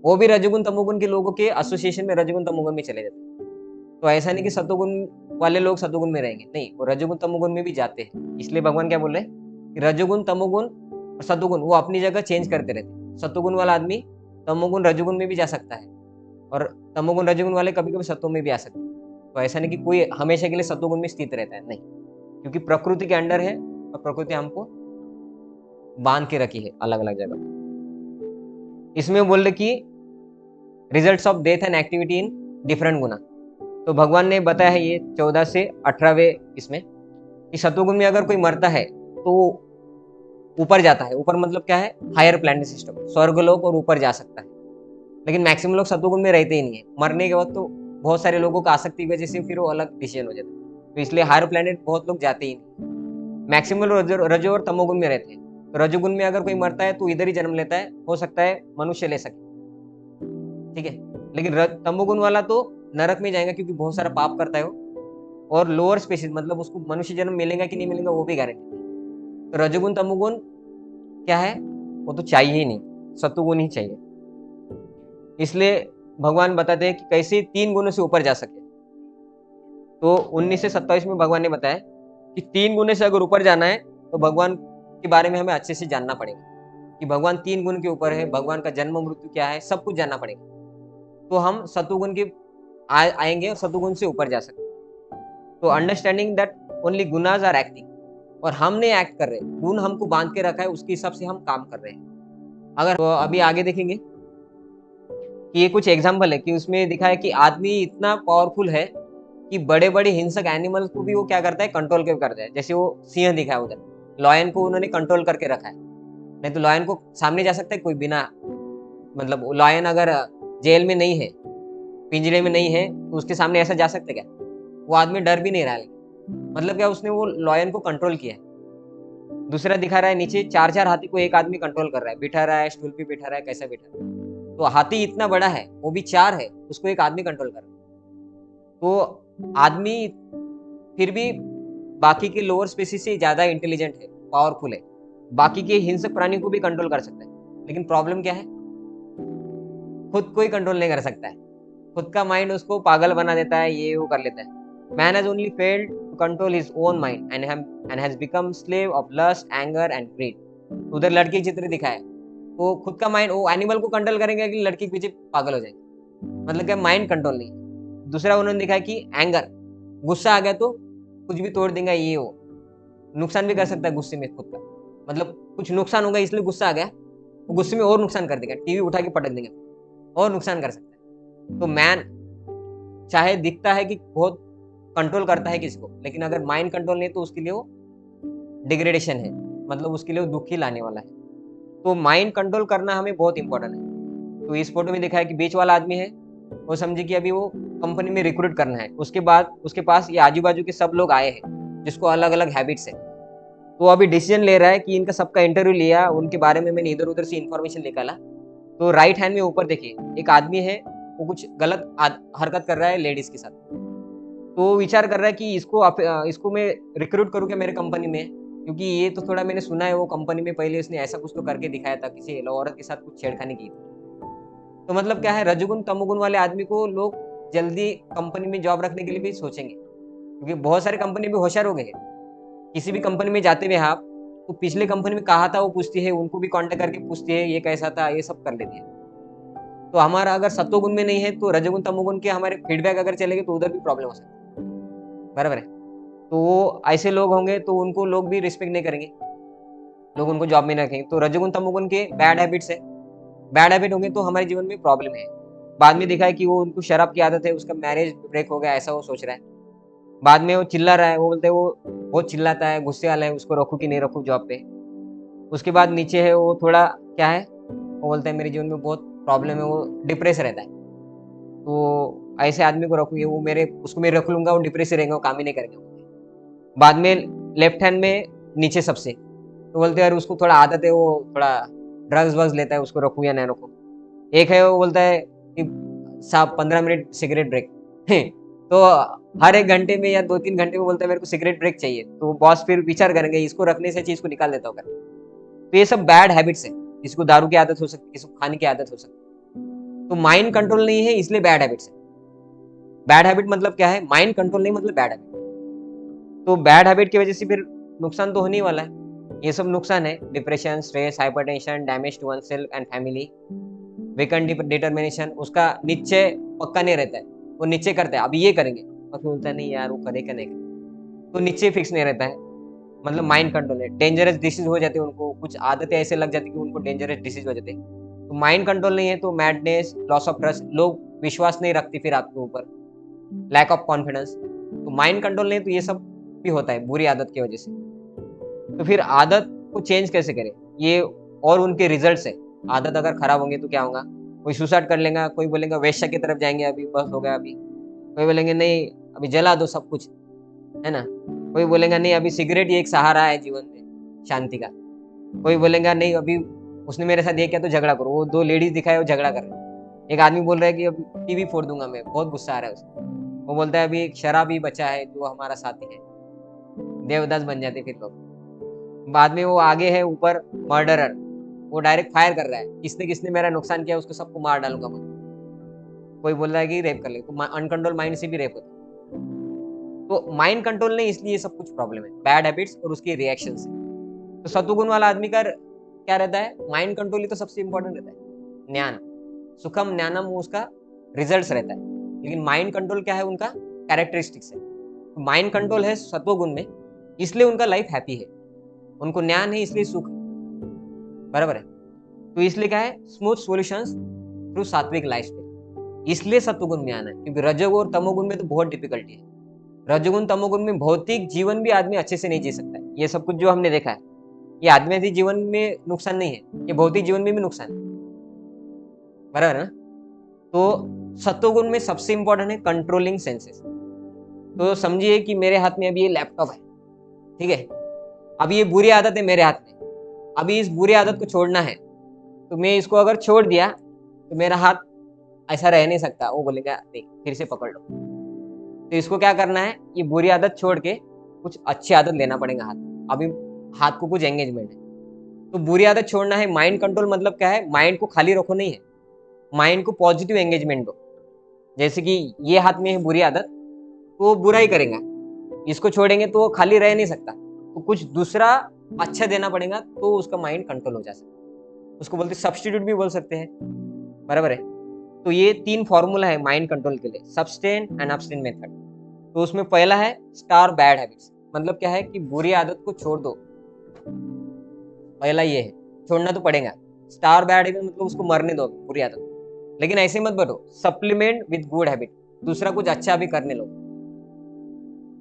वो भी रजोगुण तमोगुण के लोगों के एसोसिएशन में रजोगुण तमोगुण में चले जाते हैं। तो ऐसा नहीं कि सतोगुण वाले लोग सतोगुण में रहेंगे, नहीं, वो रजोगुण तमोगुण में भी जाते हैं। इसलिए भगवान क्या बोल रहे हैं कि रजोगुण तमोगुण और सतोगुण वो अपनी जगह चेंज करते रहते हैं। सतोगुण वाला आदमी तमोगुण रजोगुण में भी जा सकता है, और तमोगुण रजोगुण वाले कभी कभी सत्व में भी आ सकते हैं। तो ऐसा नहीं कि कोई हमेशा के लिए सतोगुण में स्थित रहता है, नहीं, क्योंकि प्रकृति के अंडर है, और प्रकृति हमको बांध के रखी है अलग अलग जगह। इसमें बोल रहे कि results of death and activity in different गुना। तो भगवान ने बताया है ये 14 से 18वें इसमें कि सतोगुण में अगर कोई मरता है तो ऊपर जाता है, ऊपर मतलब क्या है, हायर प्लैनेट सिस्टम, स्वर्गलोक और ऊपर जा सकता है। लेकिन मैक्सिमम लोग सतोगुण में रहते ही नहीं है, मरने के वक्त तो बहुत सारे लोगों को आसक्ति की वजह से फिर वो अलग डिसीजन हो जाता है। तो इसलिए हायर प्लैनेट बहुत लोग जाते ही नहीं, मैक्सिमम लोग रजो और तमोगुण में रहते हैं। तो रजोगुण में अगर कोई मरता है तो इधर ही जन्म लेता है, हो सकता है मनुष्य ले सके, ठीक है। लेकिन तमोगुण वाला तो नरक में जाएगा, क्योंकि बहुत सारा पाप करता है वो, और लोअर स्पेसिस मतलब उसको मनुष्य जन्म मिलेगा कि नहीं मिलेगा वो भी गारंटी। तो रजोगुण तमोगुण क्या है, वो तो चाहिए ही नहीं, सतोगुण ही चाहिए। इसलिए भगवान बताते हैं कि कैसे 3 गुणों से ऊपर जा सके। तो 19 से 27 में भगवान ने बताया कि 3 गुणों से अगर ऊपर जाना है तो भगवान के बारे में हमें अच्छे से जानना पड़ेगा कि भगवान 3 गुण के ऊपर है, भगवान का जन्म मृत्यु क्या है, सब कुछ जानना पड़ेगा। तो हम सतुगुण के आएंगे और सतुगुण से ऊपर जा सकते। तो अंडरस्टैंडिंग दैट ओनली गुनाज आर एक्टिंग, और हम नहीं एक्ट कर रहे, गुण हमको बांध के रखा है, उसके हिसाब से हम काम कर रहे हैं। अगर तो अभी आगे देखेंगे कि ये कुछ एग्जाम्पल है कि उसमें दिखा है कि आदमी इतना पावरफुल है कि बड़े बड़े हिंसक एनिमल्स को भी वो क्या करता है, कंट्रोल करता है। जैसे वो सिंह दिखा है उधर, लॉयन को उन्होंने कंट्रोल करके रखा है। नहीं तो लॉयन को सामने जा सकता है कोई बिना, मतलब लॉयन अगर जेल में नहीं है, पिंजरे में नहीं है, तो उसके सामने ऐसा जा सकते क्या? वो आदमी डर भी नहीं रहा है। मतलब क्या, उसने वो लॉयन को कंट्रोल किया है। दूसरा दिखा रहा है नीचे 4-4 हाथी को एक आदमी कंट्रोल कर रहा है, बिठा रहा है, स्टूल पे बिठा रहा है, कैसा बिठा रहा है। तो हाथी इतना बड़ा है, वो भी 4 है, उसको एक आदमी कंट्रोल कर रहा है। तो आदमी फिर भी बाकी के लोअर स्पीसीज से ज्यादा इंटेलिजेंट है, पावरफुल है, बाकी के हिंसक प्राणियों को भी कंट्रोल कर सकता है। लेकिन प्रॉब्लम क्या है, खुद को ही कंट्रोल नहीं कर सकता है। खुद का माइंड उसको पागल बना देता है, ये वो कर लेता है। Man has only failed to control his own mind and has become slave of lust, anger and greed. उधर लड़के की चित्र दिखा है, वो खुद का माइंड, वो एनिमल को कंट्रोल करेंगे कि लड़की के पीछे पागल हो जाएंगे। मतलब क्या, माइंड कंट्रोल नहीं है। दूसरा उन्होंने दिखा कि एंगर, गुस्सा आ गया तो कुछ भी तोड़ देगा, ये वो नुकसान भी कर सकता है गुस्से में खुद का। मतलब कुछ नुकसान होगा इसलिए गुस्सा आ गया, वो गुस्से में और नुकसान कर देगा, टीवी उठा के पटक देंगे और नुकसान कर सकता है। तो मैन चाहे दिखता है कि बहुत कंट्रोल करता है किसको, लेकिन अगर माइंड कंट्रोल नहीं तो उसके लिए वो डिग्रेडेशन है, मतलब उसके लिए वो दुख ही लाने वाला है। तो माइंड कंट्रोल करना हमें बहुत इंपॉर्टेंट है। तो इस फोटो में दिखा है कि बीच वाला आदमी है, वो समझे कि अभी वो कंपनी में रिक्रूट करना है। उसके बाद उसके पास ये आजू बाजू के सब लोग आए हैं जिसको अलग अलग हैबिट्स है। तो अभी डिसीजन ले रहा है कि इनका सबका इंटरव्यू लिया, उनके बारे में मैंने इधर उधर से इंफॉर्मेशन निकाला। तो राइट हैंड में ऊपर देखिए एक आदमी है, वो कुछ गलत हरकत कर रहा है लेडीज के साथ। तो विचार कर रहा है कि इसको मैं रिक्रूट करूँ क्या मेरे कंपनी में, क्योंकि ये तो थोड़ा मैंने सुना है वो कंपनी में पहले इसने ऐसा कुछ तो करके दिखाया था, किसी औरत के साथ कुछ छेड़खानी की थी। तो मतलब क्या है, रजोगुण तमोगुण वाले आदमी को लोग जल्दी कंपनी में जॉब रखने के लिए भी सोचेंगे, क्योंकि बहुत सारे कंपनी भी होशियार हो गए हैं। किसी भी कंपनी में जाते हुए आप, तो पिछले कंपनी में कहा था वो पूछती है, उनको भी कांटेक्ट करके पूछती है ये कैसा था, ये सब कर लेती है। तो हमारा अगर सत्वगुण में नहीं है तो रजोगुण तमोगुण के हमारे फीडबैक अगर चलेंगे तो उधर भी प्रॉब्लम हो सकती है। बराबर है। तो वो ऐसे लोग होंगे तो उनको लोग भी रिस्पेक्ट नहीं करेंगे, लोग उनको जॉब में नहीं रखेंगे। तो रजोगुण तमोगुण के बैड हैबिट्स है, बैड हैबिट होंगे तो हमारे जीवन में प्रॉब्लम है। बाद में देखा है कि वो उनको शराब की आदत है, उसका मैरिज ब्रेक हो गया, ऐसा वो सोच रहा है। बाद में वो चिल्ला रहा है, वो बोलते हैं वो बहुत चिल्लाता है, गुस्से वाला है, उसको रखूं कि नहीं रखूं जॉब पे। उसके बाद नीचे है वो थोड़ा क्या है, वो बोलता है मेरे जीवन में बहुत प्रॉब्लम है, वो डिप्रेस रहता है। तो ऐसे आदमी को रखूँ, ये वो मेरे उसको मैं रख लूंगा, वो डिप्रेस रहेगा, वो काम ही नहीं करेंगे। बाद में लेफ्ट हैंड में नीचे सबसे, तो बोलते हैं यार उसको थोड़ा आदत है, वो थोड़ा ड्रग्स वग्स लेता है, उसको रखूँ या नहीं रखूँ। एक है वो बोलता है कि साहब 15 मिनट सिगरेट ब्रेक तो हर 1 घंटे में या 2-3 घंटे में बोलता है मेरे को सिगरेट ब्रेक चाहिए। तो बॉस फिर विचार करेंगे इसको रखने से चीज को निकाल देता होगा। तो ये सब बैड हैबिट्स है। किसी को दारू की आदत हो सकती है, किसी को खाने की आदत हो सकती है। तो माइंड कंट्रोल नहीं है इसलिए बैड हैबिट्स है। बैड हैबिट मतलब क्या है, माइंड कंट्रोल नहीं मतलब बैड हैबिट। तो बैड हैबिट की वजह से फिर नुकसान तो होने ही वाला है। ये सब नुकसान है, depression, stress, hypertension, damage to oneself and family, weakened determination. उसका निश्चय पक्का नहीं रहता है, वो निश्चय करता है अभी ये करेंगे, और फिर बोलता है नहीं यार वो करेगा नहीं करेगा। तो निश्चय फिक्स नहीं रहता है, मतलब माइंड कंट्रोल है। डेंजरस डिसीज हो जाते हैं उनको, कुछ आदतें ऐसे लग जाती है कि उनको डेंजरस डिसीज हो जाते हैं। तो माइंड कंट्रोल नहीं है तो मैडनेस, लॉस ऑफ ट्रस्ट, लोग विश्वास नहीं रखते फिर आपके ऊपर, लैक ऑफ कॉन्फिडेंस। तो माइंड कंट्रोल नहीं तो ये सब भी होता है बुरी आदत की वजह से। तो फिर आदत को चेंज कैसे करें, ये और उनके रिजल्ट्स है। आदत अगर खराब होंगे तो क्या होगा, कोई सुसाइड कर लेगा, कोई बोलेगा वेश्या की तरफ जाएंगे, अभी बस हो गया अभी। कोई बोलेंगे नहीं अभी जला दो सब कुछ, है ना। कोई बोलेगा नहीं अभी सिगरेट ही एक सहारा है जीवन में शांति का। कोई बोलेगा नहीं अभी उसने मेरे साथ ये किया तो झगड़ा करो। वो 2 लेडीज दिखाए वो झगड़ा कर रहे हैं। एक आदमी बोल रहा है कि अब टीवी फोड़ दूंगा मैं, बहुत गुस्सा आ रहा है उसको। वो बोलता है अभी एक शराबी बचा है जो हमारा साथी है, देवदास बन जाते फिर लोग। बाद में वो आगे है ऊपर मर्डरर, वो डायरेक्ट फायर कर रहा है, किसने किसने मेरा नुकसान किया उसको सबको मार डालूंगा मैं। कोई बोल रहा है कि रेप कर ले, तो अनकंट्रोल माइंड से भी रेप होता है। तो माइंड कंट्रोल नहीं इसलिए सब कुछ प्रॉब्लम है, बैड हैबिट्स और उसके रिएक्शन से। तो सत्वगुण वाला आदमी का क्या रहता है, माइंड कंट्रोल ही तो सबसे इंपॉर्टेंट रहता है। ज्ञान, सुखम ज्ञानम उसका रिजल्ट्स रहता है, लेकिन माइंड कंट्रोल क्या है उनका कैरेक्टरिस्टिक्स है। तो माइंड कंट्रोल है सत्वगुण में, इसलिए उनका लाइफ हैप्पी है। उनको ज्ञान है इसलिए सुख है। बराबर है। तो तो इसलिए क्या है, स्मूथ सॉल्यूशंस थ्रू सात्विक लाइफस्टाइल, इसलिए सत्वगुण में आना है, क्योंकि रजोगुण और तमोगुण में तो बहुत डिफिकल्टी है। रजोगुण तमोगुण में भौतिक जीवन भी आदमी अच्छे से नहीं जी सकता है। ये सब कुछ जो हमने देखा है, ये आत्मीय जीवन में नुकसान नहीं है, ये भौतिक जीवन में भी नुकसान है, बराबर है ना। तो सत्वगुण में सबसे इंपॉर्टेंट है कंट्रोलिंग सेंसेस। तो समझिए कि मेरे हाथ में अभी ये लैपटॉप है, ठीक है, अभी ये बुरी आदत है मेरे हाथ में, अभी इस बुरी आदत को छोड़ना है, तो मैं इसको अगर छोड़ दिया तो मेरा हाथ ऐसा रह नहीं सकता, वो बोलेगा नहीं फिर से पकड़ लो। तो इसको क्या करना है, ये बुरी आदत छोड़ के कुछ अच्छी आदत लेना पड़ेगा हाथ, अभी हाथ को कुछ एंगेजमेंट है, तो बुरी आदत छोड़ना है। माइंड कंट्रोल मतलब क्या है, माइंड को खाली रखो नहीं है, माइंड को पॉजिटिव एंगेजमेंट दो। जैसे कि ये हाथ में है बुरी आदत, तो वो बुरा ही करेगा, इसको छोड़ेंगे तो वो खाली रह नहीं सकता, तो कुछ दूसरा अच्छा देना पड़ेगा, तो उसका माइंड कंट्रोल हो जा सकता। उसको बोलते सब्स्टिट्यूट भी बोल सकते हैं, बराबर है। तो ये 3 फॉर्मूला है माइंड कंट्रोल के लिए, सब्सटेन एंड अब्सटेन मेथड। तो उसमें पहला है स्टार बैड हैबिट्स, मतलब क्या है कि बुरी आदत को छोड़ दो, पहला ये है, छोड़ना तो पड़ेगा। स्टार बैड हैबिट मतलब उसको मरने दो बुरी आदत, लेकिन ऐसे मत बढ़ो, सप्लीमेंट विद गुड हैबिट, दूसरा कुछ अच्छा भी करने लो।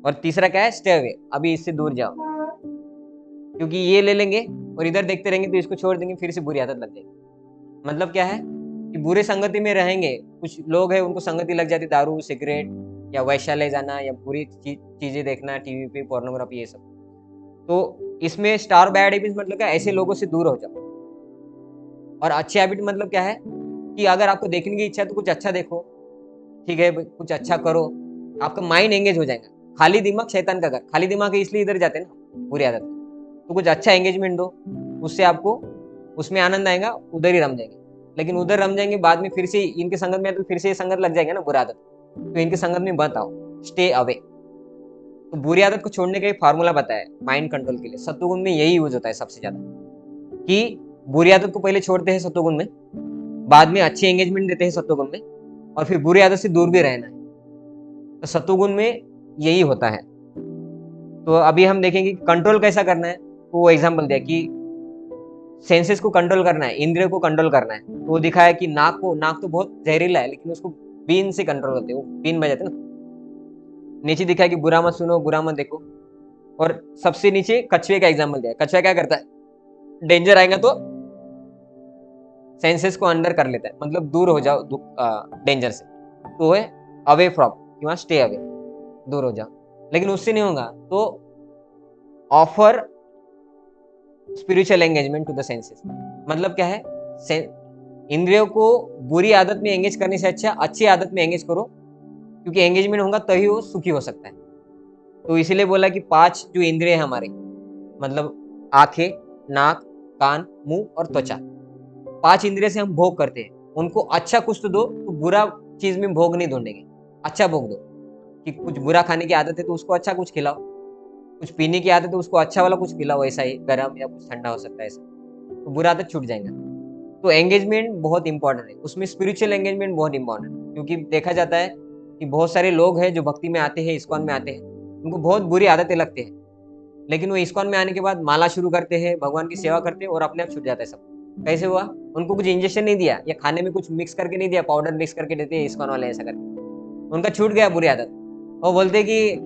और तीसरा क्या है, स्टे अवे, अभी इससे दूर जाओ, क्योंकि ये ले लेंगे और इधर देखते रहेंगे तो इसको छोड़ देंगे, फिर से बुरी आदत लग जाएगी। मतलब क्या है कि बुरे संगति में रहेंगे, कुछ लोग हैं उनको संगति लग जाती, दारू सिगरेट या वैश्यालय जाना या बुरी चीजें देखना टीवी पे, पोर्नोग्राफी, ये सब। तो इसमें स्टार बैड हैबिट मतलब क्या, ऐसे लोगों से दूर हो जाओ। और अच्छी हैबिट मतलब क्या है कि अगर आपको देखने की इच्छा है तो कुछ अच्छा देखो, ठीक है, कुछ अच्छा करो, आपका माइंड एंगेज हो जाएगा। खाली दिमाग शैतान का घर, खाली दिमाग इसलिए इधर जाते हैं ना बुरी आदत, तो कुछ अच्छा एंगेजमेंट दो, उससे आपको उसमें आनंद आएगा, उधर ही रम जाएंगे। लेकिन उधर रम जाएंगे, बाद में फिर से इनके संगत में तो फिर से ये संगत लग जाएगा ना बुरा आदत, तो इनके संगत में मत आओ, स्टे अवे। तो बुरी आदत को छोड़ने का एक फार्मूला बताया माइंड कंट्रोल के लिए, सत्वगुण में यही यूज होता है सबसे ज्यादा, कि बुरी आदत को पहले छोड़ते हैं सत्वगुण में, बाद में अच्छी एंगेजमेंट देते हैं सत्वगुण में, और फिर बुरी आदत से दूर भी रहना है। तो सत्वगुण में यही होता है। तो अभी हम देखेंगे कंट्रोल कैसा करना है। तो वो एग्जाम्पल दिया कि सेंसेस को कंट्रोल करना है, इंद्रियों को कंट्रोल करना है। तो वो दिखाया कि नाक तो बहुत जहरीला है, लेकिन उसको बीन से कंट्रोल होते हैं, वो बीन बजाते ना। नीचे दिखाया कि बुरा मत सुनो, बुरा मत देखो। और सबसे नीचे कछुए का एग्जाम्पल दिया, कछुआ क्या करता है, डेंजर आएगा तो सेंसेस को अंडर कर लेता है, मतलब दूर हो जाओ डेंजर से, तो है अवे फ्रॉम, कि स्टे अवे, दूर हो जाओ। लेकिन उससे नहीं होगा तो offer spiritual engagement to the senses, मतलब क्या है, इंद्रियों को बुरी आदत में एंगेज करने से अच्छा अच्छी आदत में एंगेज करो, क्योंकि एंगेजमेंट होगा तभी वो सुखी हो सकता है। तो इसीलिए बोला कि 5 जो इंद्रिय है हमारे, मतलब आंखें, नाक, कान, मुंह और त्वचा, 5 इंद्रिय से हम भोग करते हैं, उनको अच्छा कुछ तो दो, तो बुरा चीज में भोग नहीं ढूंढेंगे, अच्छा भोग दो। कि कुछ बुरा खाने की आदत है तो उसको अच्छा कुछ खिलाओ, कुछ पीने की आदत है तो उसको अच्छा वाला कुछ पिलाओ, ऐसा ही गर्म या कुछ ठंडा हो सकता है ऐसा, तो बुरा आदत छूट जाएगा। तो एंगेजमेंट बहुत इंपॉर्टेंट है, उसमें स्पिरिचुअल एंगेजमेंट बहुत इंपॉर्टेंट है, क्योंकि देखा जाता है कि बहुत सारे लोग हैं जो भक्ति में आते हैं, इस्कॉन में आते हैं, उनको बहुत बुरी आदतें लगती है, लेकिन वो इस्कॉन में आने के बाद माला शुरू करते हैं, भगवान की सेवा करते हैं और अपने आप छूट जाता है सब। कैसे हुआ, उनको कुछ इंजेक्शन नहीं दिया या खाने में कुछ मिक्स करके नहीं दिया, पाउडर मिक्स करके देते हैं इस्कॉन वाले, ऐसा करके उनका छूट गया बुरी आदत। और बोलते कि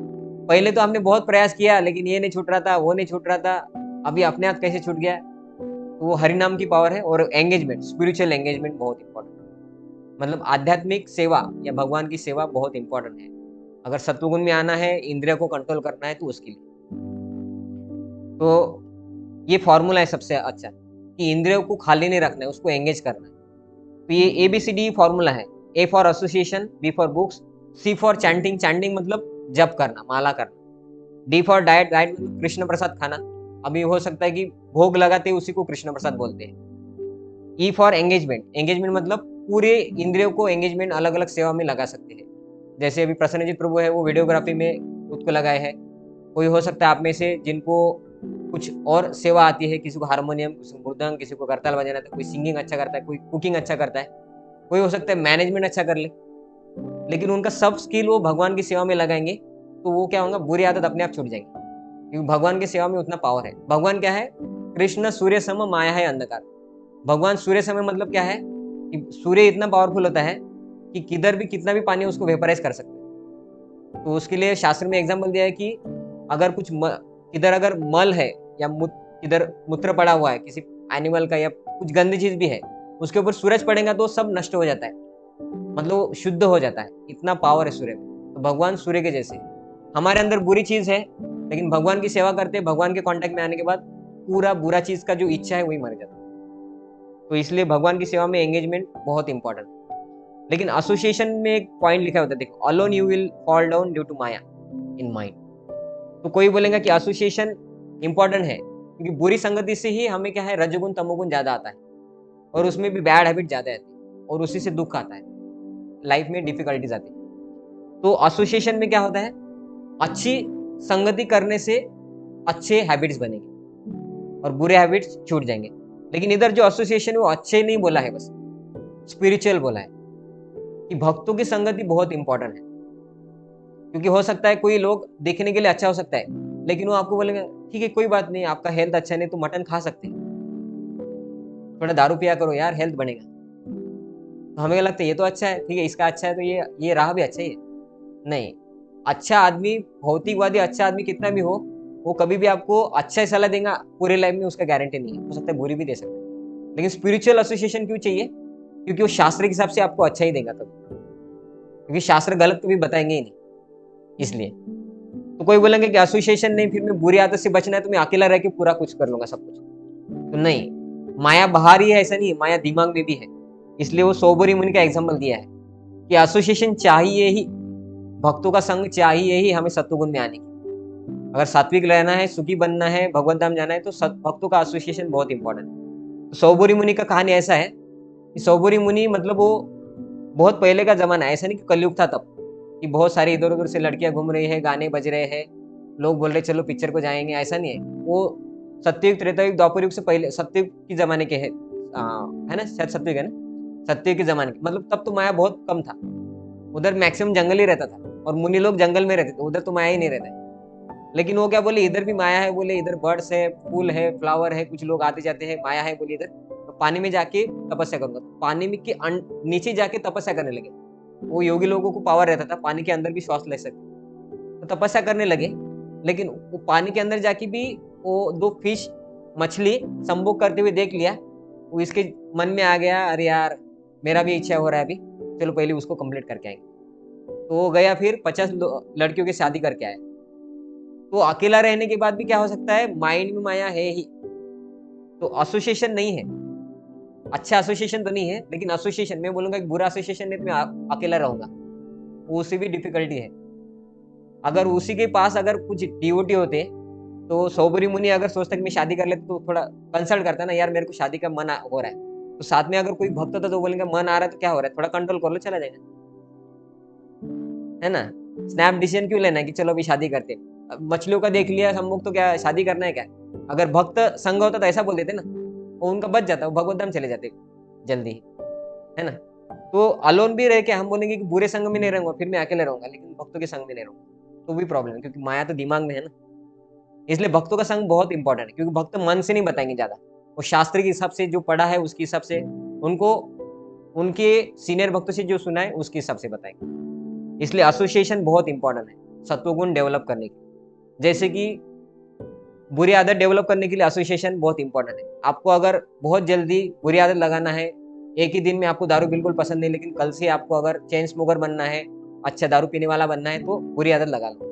पहले तो हमने बहुत प्रयास किया लेकिन ये नहीं छूट रहा था, वो नहीं छूट रहा था, अभी अपने आप कैसे छूट गया। तो वो हरि नाम की पावर है। और एंगेजमेंट, स्पिरिचुअल एंगेजमेंट बहुत इंपॉर्टेंट है, मतलब आध्यात्मिक सेवा या भगवान की सेवा बहुत इंपॉर्टेंट है। अगर सत्वगुण में आना है, इंद्रियों को कंट्रोल करना है, तो उसके लिए तो ये फॉर्मूला है सबसे अच्छा, कि इंद्रियों को खाली नहीं रखना है, उसको एंगेज करना है। तो ये ABCD फॉर्मूला है। A for association, B for books, C for chanting, chanting मतलब जप करना, माला करना, D फॉर डाइट, डाइट मतलब कृष्ण प्रसाद खाना, अभी हो सकता है कि भोग लगाते हैं उसी को कृष्ण प्रसाद बोलते हैं। E फॉर एंगेजमेंट, एंगेजमेंट मतलब पूरे इंद्रियों को एंगेजमेंट अलग अलग सेवा में लगा सकते हैं। जैसे अभी प्रसन्नजीत प्रभु है, वो वीडियोग्राफी में खुद को लगाए हैं। कोई हो सकता है आप में से जिनको कुछ और सेवा आती है, किसी को हारमोनियम, किसी को मृदंग, किसी को करताल बजाना आता है, कोई सिंगिंग अच्छा करता है, कोई कुकिंग अच्छा करता है, कोई हो सकता है मैनेजमेंट अच्छा कर ले, लेकिन उनका सब स्किल वो भगवान की सेवा में लगाएंगे, तो वो क्या होगा, बुरी आदत अपने आप छूट जाएंगी, क्योंकि भगवान की सेवा में उतना पावर है। भगवान क्या है, कृष्ण सूर्य सम, माया है अंधकार। भगवान सूर्य समय मतलब क्या है कि सूर्य इतना पावरफुल होता है कि किधर भी कितना भी पानी उसको वेपराइज कर सकते हैं। तो उसके लिए शास्त्र में एग्जाम्पल दिया है कि अगर किधर अगर मल है या किधर मूत्र पड़ा हुआ है किसी एनिमल का या कुछ गंदी चीज भी है, उसके ऊपर सूरज पड़ेगा तो सब नष्ट हो जाता है, मतलब वो शुद्ध हो जाता है। इतना पावर है सूर्य में। तो भगवान सूर्य के जैसे हमारे अंदर बुरी चीज है, लेकिन भगवान की सेवा करते भगवान के कांटेक्ट में आने के बाद पूरा बुरा चीज का जो इच्छा है वही मर जाता है। तो इसलिए भगवान की सेवा में एंगेजमेंट बहुत इंपॉर्टेंट है। लेकिन एसोसिएशन में एक पॉइंट लिखा होता है, देखो, alone you will fall down due to maya in mind. तो कोई बोलेगा कि एसोसिएशन इंपॉर्टेंट है क्योंकि बुरी संगति से ही हमें क्या है, रजोगुण तमोगुण ज्यादा आता है और उसमें भी बैड हैबिट ज्यादा आती है और उसी से दुख आता है, लाइफ में डिफिकल्टीज आती है। तो एसोसिएशन में क्या होता है, अच्छी संगति करने से अच्छे हैबिट्स बनेंगे और बुरे हैबिट्स छूट जाएंगे। लेकिन इधर जो एसोसिएशन है वो अच्छे नहीं बोला है, बस स्पिरिचुअल बोला है कि भक्तों की संगति बहुत इंपॉर्टेंट है। क्योंकि हो सकता है कोई लोग देखने के लिए अच्छा हो सकता है, लेकिन वो आपको बोलेंगे ठीक है कोई बात नहीं, आपका हेल्थ अच्छा नहीं तो मटन खा सकते हैं, थोड़ा दारू पिया करो यार, हेल्थ बनेगा। तो हमें लगता है ये तो अच्छा है, ठीक है इसका अच्छा है तो ये राह भी अच्छा ही है। नहीं, अच्छा आदमी, भौतिकवादी अच्छा आदमी कितना भी हो, वो कभी भी आपको अच्छा सलाह देगा पूरे लाइफ में, उसका गारंटी नहीं है, हो सकता है बुरी भी दे सकता है। लेकिन स्पिरिचुअल एसोसिएशन क्यों चाहिए? क्योंकि वो शास्त्र के हिसाब से आपको अच्छा ही देगा तब, क्योंकि शास्त्र गलत कभी बताएंगे ही नहीं। इसलिए तो कोई बोलेंगे कि एसोसिएशन नहीं, फिर मैं बुरी आदत से बचना है तो मैं अकेला रह के पूरा कुछ कर लूंगा सब कुछ। तो नहीं, माया बाहर ही है ऐसा नहीं, माया दिमाग में भी है। इसलिए वो सोबरी मुनि का एग्जाम्पल दिया है कि एसोसिएशन चाहिए ही, भक्तों का संग चाहिए ही हमें सत्वगुण में आने की। अगर सात्विक रहना है, सुखी बनना है, भगवत धाम जाना है तो भक्तों का एसोसिएशन बहुत इंपॉर्टेंट है। तो सौबोरी मुनि का कहानी ऐसा है कि सौबोरी मुनि मतलब वो बहुत पहले का जमाना है, ऐसा नहीं कि कलयुग था तब कि बहुत सारी इधर उधर से लड़कियां घूम रही है, गाने बज रहे हैं, लोग बोल रहे चलो पिक्चर को जाएंगे, ऐसा नहीं है। वो सत्ययुग, त्रेतायुग, द्वापर युग से पहले, सत्ययुग के जमाने के है ना, शायद सत्ययुग है ना, सत्ययुग के जमाने के, मतलब तब तो माया बहुत कम था। उधर मैक्सिमम जंगल ही रहता था और मुनि लोग जंगल में रहते थे, उधर तो माया ही नहीं रहता है। लेकिन वो क्या बोले, इधर भी माया है, बोले इधर बर्ड्स है, फूल है, फ्लावर है, कुछ लोग आते जाते हैं, माया है बोले इधर, तो पानी में जाके तपस्या करूंगा। तो पानी में के नीचे जाके तपस्या करने लगे। वो योगी लोगों को पावर रहता था, पानी के अंदर भी श्वास ले सकते, तो तपस्या करने लगे। लेकिन वो पानी के अंदर जाके भी वो दो फिश मछली संभोग करते हुए देख लिया, वो इसके मन में आ गया, अरे यार मेरा भी इच्छा हो रहा है अभी, चलो पहले उसको कंप्लीट करके आएंगे। तो वो गया, फिर 50 लड़कियों की शादी करके आया। तो अकेला रहने के बाद भी क्या हो सकता है, माइंड में माया है ही। तो एसोसिएशन नहीं है, अच्छा एसोसिएशन तो नहीं है, लेकिन एसोसिएशन मैं बोलूंगा कि बुरा एसोसिएशन नहीं तो मैं अकेला रहूंगा, उसी भी डिफिकल्टी है। अगर उसी के पास अगर कुछ डिवोटी होते तो सौबरी मुनि अगर सोचता कि मैं शादी कर लेता तो थोड़ा कंसल्ट करता ना, यार मेरे को शादी का मन हो रहा है। तो साथ में अगर कोई भक्त होता तो बोलेंगे मन आ रहा है तो क्या हो रहा है, थोड़ा कंट्रोल कर लो, चला जाएगा, है ना। स्नैप डिसीजन क्यों लेना है कि चलो अभी शादी करते। मछलियों का देख लिया हम लोग तो क्या शादी करना है क्या? अगर भक्त संग होता तो ऐसा बोल देते ना, वो उनका बच जाता, वो भगवत धाम चले जाते जल्दी ही, है ना। तो अलोन भी रह के हम बोलेंगे कि बुरे संग में नहीं रहूंगा, फिर मैं अकेले रहूंगा, लेकिन भक्तों के संग में नहीं रहूंगा, तो भी प्रॉब्लम है, क्योंकि माया तो दिमाग में है ना। इसलिए भक्तों का संग बहुत इंपॉर्टेंट है, क्योंकि भक्त मन से नहीं बताएंगे ज्यादा, वो शास्त्र के हिसाब से जो पढ़ा है उसके हिसाब से उनको, उनके सीनियर भक्तों से जो सुना है उसके हिसाब से बताएंगे। इसलिए एसोसिएशन बहुत इंपॉर्टेंट है सत्वगुण डेवलप करने के लिए। जैसे कि बुरी आदत डेवलप करने के लिए एसोसिएशन बहुत इंपॉर्टेंट है। आपको अगर बहुत जल्दी बुरी आदत लगाना है, एक ही दिन में आपको दारू बिल्कुल पसंद नहीं, लेकिन कल से आपको अगर चेन स्मोकर बनना है, अच्छा दारू पीने वाला बनना है, तो बुरी आदत लगा लो।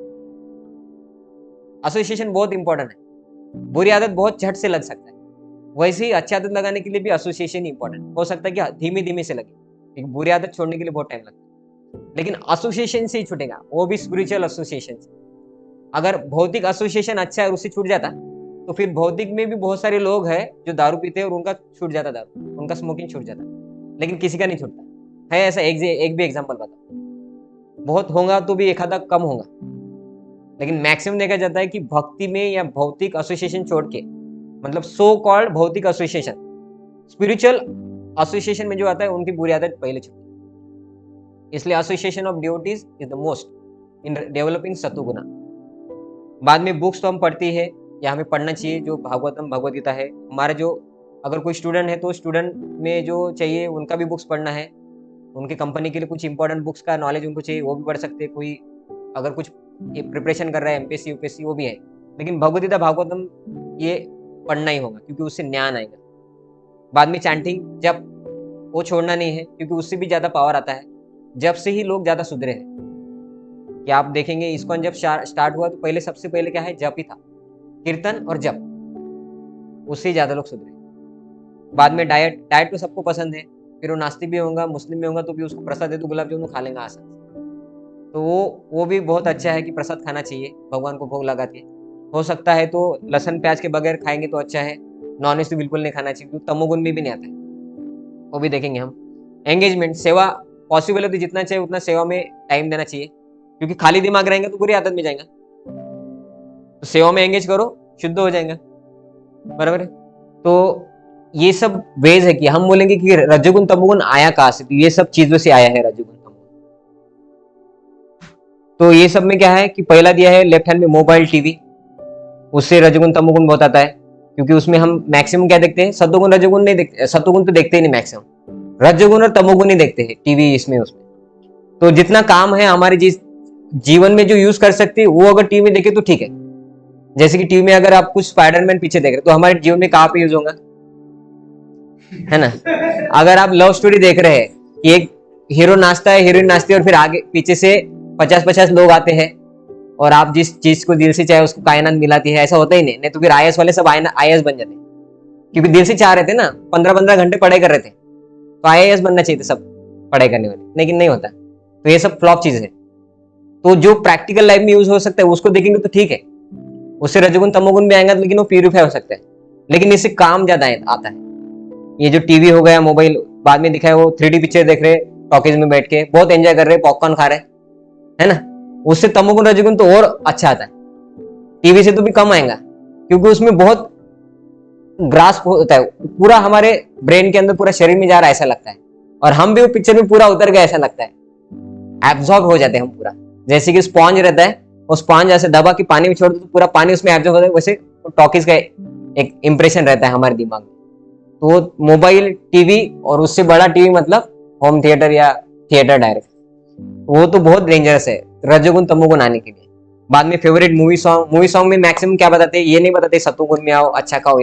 एसोसिएशन बहुत इंपॉर्टेंट है। बुरी आदत बहुत झट से लग सकता है, वैसे ही अच्छी आदत लगाने के लिए भी एसोसिएशन इंपॉर्टेंट हो सकता है कि धीमे धीमे से लगे, एक बुरी आदत छोड़ने के लिए बहुत टाइम लगता है, लेकिन एसोसिएशन से ही छूटेगा, वो भी स्पिरिचुअल एसोसिएशन से। अगर भौतिक एसोसिएशन अच्छा है और उससे छूट जाता तो फिर भौतिक में भी बहुत सारे लोग हैं जो दारू पीते हैं और उनका छूट जाता दारू, उनका स्मोकिंग छूट जाता, लेकिन किसी का नहीं छूटता है। ऐसा एक भी एग्जांपल बताओ, बहुत होगा तो भी एक आधा कम होगा, लेकिन मैक्सिमम देखा जाता है कि भक्ति में या भौतिक एसोसिएशन छोड़ के, मतलब सो कॉल्ड भौतिक एसोसिएशन, स्पिरिचुअल एसोसिएशन में जो आता है उनकी बुरी आदत पहले छूटती। इसलिए association of devotees is the most in developing सत्वगुणा। बाद में बुक्स तो हम पढ़ती है या हमें पढ़ना चाहिए, जो भागवतम भगवद गीता है, हमारे जो अगर कोई स्टूडेंट है तो स्टूडेंट में जो चाहिए उनका भी बुक्स पढ़ना है, उनकी कंपनी के लिए कुछ इंपॉर्टेंट बुक्स का नॉलेज उनको चाहिए वो भी पढ़ सकते हैं। कोई अगर कुछ प्रिपरेशन कर रहा है एमपीएससी यूपीएससी वो भी है, लेकिन भगवद गीता भागवतम ये पढ़ना ही होगा क्योंकि उससे ज्ञान आएगा। बाद में चैंटिंग जब वो छोड़ना नहीं है क्योंकि उससे भी ज़्यादा पावर आता है। जब से ही लोग ज़्यादा सुधरे हैं कि आप देखेंगे इस्कॉन जब स्टार्ट हुआ तो पहले सबसे पहले क्या है, जप ही था, कीर्तन और जप, उससे ज़्यादा लोग सुधरे। बाद में डाइट तो सबको पसंद है, फिर वो नास्तिक भी होगा मुस्लिम भी होगा तो भी उसको प्रसाद दे तो गुलाब जामुन खा लेगा आसान से। तो वो भी बहुत अच्छा है कि प्रसाद खाना चाहिए, भगवान को भोग लगा के। हो सकता है तो लहसुन प्याज के बगैर खाएंगे तो अच्छा है, नॉनवेज तो बिल्कुल नहीं खाना चाहिए क्योंकि तमोगुण भी नहीं आता है, वो भी देखेंगे हम। एंगेजमेंट सेवा पॉसिबल है तो जितना चाहिए उतना सेवा में टाइम देना चाहिए क्योंकि खाली दिमाग रहेंगे तो बुरी आदत में जाएगा। तो सेवा में एंगेज करो, शुद्ध हो जाएगा, बराबर है। तो ये सब वेज है कि हम बोलेंगे कि रजोगुण तमोगुण आया कहां से, तो ये सब चीजों से आया है रजोगुण तमोगुण। तो ये सब में क्या है कि पहला दिया है लेफ्ट हैंड में मोबाइल टीवी, उससे रजोगुण तमोगुण बहुत आता है क्योंकि उसमें हम मैक्सिमम क्या देखते हैं, सत्वगुण रजोगुण नहीं देखते, सत्वगुण तो देखते ही नहीं, मैक्सिमम रजोगुण और तमोगुण ही देखते हैं टीवी इसमें उसमें। तो जितना काम है हमारे जिस जीवन में जो यूज कर सकते हैं वो अगर टीवी में देखे तो ठीक है। जैसे कि टीवी में अगर आप कुछ स्पाइडरमैन पीछे देख रहे तो हमारे जीवन में कहाँ पे यूज होगा, है ना। अगर आप लव स्टोरी देख रहे हैं कि एक हीरो नाचता है हीरोइन नाचती है और फिर आगे पीछे से 50-50 लोग आते हैं और आप जिस चीज को दिल से चाहे उसको कायनात मिलाती है, ऐसा होता ही नहीं तो फिर आईएएस वाले सब आईएएस बन जाते क्योंकि दिल से चाह रहे थे ना, 15-15 घंटे पढ़ाई कर रहे थे तो आईएएस बनना चाहिए था सब पढ़ाई करने वाले, लेकिन नहीं होता। तो ये सब फ्लॉप चीज है। तो जो प्रैक्टिकल लाइफ में यूज हो सकता है उसको देखेंगे तो ठीक है, उससे रजोगुण तमोगुण भी आएगा लेकिन वो प्यूरिफाई हो सकता है, लेकिन इससे काम ज्यादा आता है। ये जो टीवी हो गया मोबाइल बाद में दिखाया, वो 3D पिक्चर देख रहे टॉकीज में बैठ के बहुत एंजॉय कर रहे, पॉपकॉर्न खा रहे, है ना, उससे तमोगुण रजोगुण तो और अच्छा आता है। टीवी से तो भी कम आएगा क्योंकि उसमें बहुत ग्रास्प होता है, पूरा हमारे ब्रेन के अंदर पूरा शरीर में जा रहा है ऐसा लगता है, और हम भी वो पिक्चर में पूरा उतर गए ऐसा लगता है, एब्जॉर्ब हो जाते हैं हम पूरा। जैसे कि स्पॉन्ज रहता है, वो स्पॉन्ज ऐसे दबा के पानी में छोड़ दो तो पूरा पानी उसमें एब्जॉर्ब होता है, वैसे टॉकीज का एक इंप्रेशन रहता है हमारे दिमाग में। तो मोबाइल टीवी और उससे बड़ा टीवी मतलब होम थिएटर या थिएटर डायरेक्ट, वो तो बहुत डेंजरस है रजोगुण तमोगुण आने के लिए। बाद में फेवरेट मूवी सॉन्ग में मैक्सिमम क्या बताते हैं, ये नहीं बताते सत्वगुण में आओ अच्छा खाओ,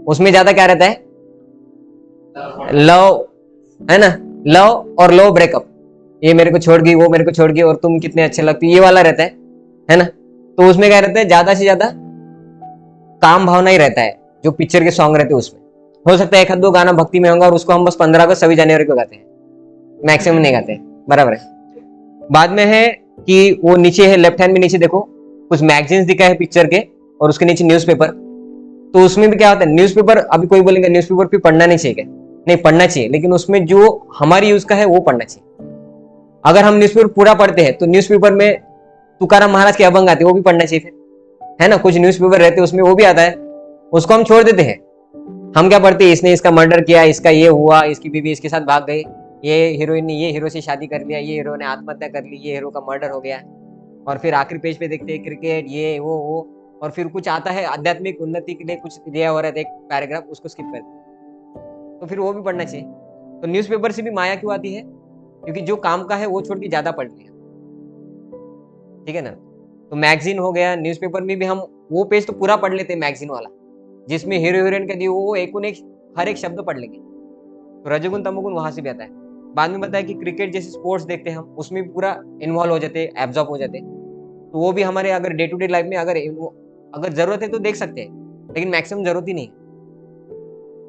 उसमें ज्यादा क्या रहता है, लव, है ना, लव और लव ब्रेकअप, ये मेरे को छोड़ गई वो मेरे को छोड़ गई और तुम कितने अच्छे लगती, ये वाला रहता है ना। तो उसमें क्या रहता है, ज्यादा से ज्यादा काम भावना ही रहता है जो पिक्चर के सॉन्ग रहते हैं उसमें। हो सकता है एक आध दो गाना भक्ति में होगा और उसको हम बस 15 अगस्त 26 जनवरी को गाते हैं, मैक्सिमम नहीं गाते, बराबर है। बाद में है कि वो नीचे है लेफ्ट हैंड में नीचे देखो कुछ मैगजीन्स दिखा है पिक्चर के और उसके नीचे न्यूज़पेपर। तो उसमें भी क्या होता है, न्यूज़पेपर अभी कोई बोलेंगे न्यूज़पेपर भी पढ़ना नहीं चाहिए, नहीं पढ़ना चाहिए, लेकिन उसमें जो हमारी यूज का है वो पढ़ना चाहिए। अगर हम न्यूज़पेपर पूरा पढ़ते हैं तो न्यूज़पेपर में तुकाराम महाराज के अभंग आते हैं, वो भी पढ़ना चाहिए फिर, है ना। कुछ न्यूज़पेपर रहते हैं उसमें वो भी आता है, उसको हम छोड़ देते हैं। हम क्या पढ़ते हैं, इसने इसका मर्डर किया, इसका ये हुआ, इसकी बीवी इसके साथ भाग गई, ये हीरोइन ने ये हीरो से शादी कर लिया, ये हीरो ने आत्महत्या कर ली, ये हीरो का मर्डर हो गया, और फिर आखिरी पेज पे देखते हैं क्रिकेट ये वो, और फिर कुछ आता है आध्यात्मिक उन्नति के लिए कुछ दिया हो रहा है एक पैराग्राफ, उसको स्किप कर दो, तो फिर वो भी पढ़ना चाहिए। तो न्यूज़पेपर से भी माया क्यों आती है, क्योंकि जो काम का है वो छोड़ के ज्यादा पढ़ लिया, ठीक है ना। तो मैगजीन हो गया, न्यूज़पेपर में भी हम वो पेज तो पूरा पढ़ लेते हैं मैगजीन वाला, जिसमें हीरो हीरोइन के दिए वो एक हर एक शब्द पढ़ लेंगे। तो रजोगुण तमोगुण वहां से भी आता है। बाद में बताया कि क्रिकेट जैसे स्पोर्ट्स देखते हैं हम, उसमें भी पूरा इन्वॉल्व हो जाते हैं, एब्जॉर्ब हो जाते हैं। तो वो भी हमारे अगर डे टू डे लाइफ में अगर जरूरत है तो देख सकते हैं, लेकिन मैक्सिमम जरूरत ही नहीं है।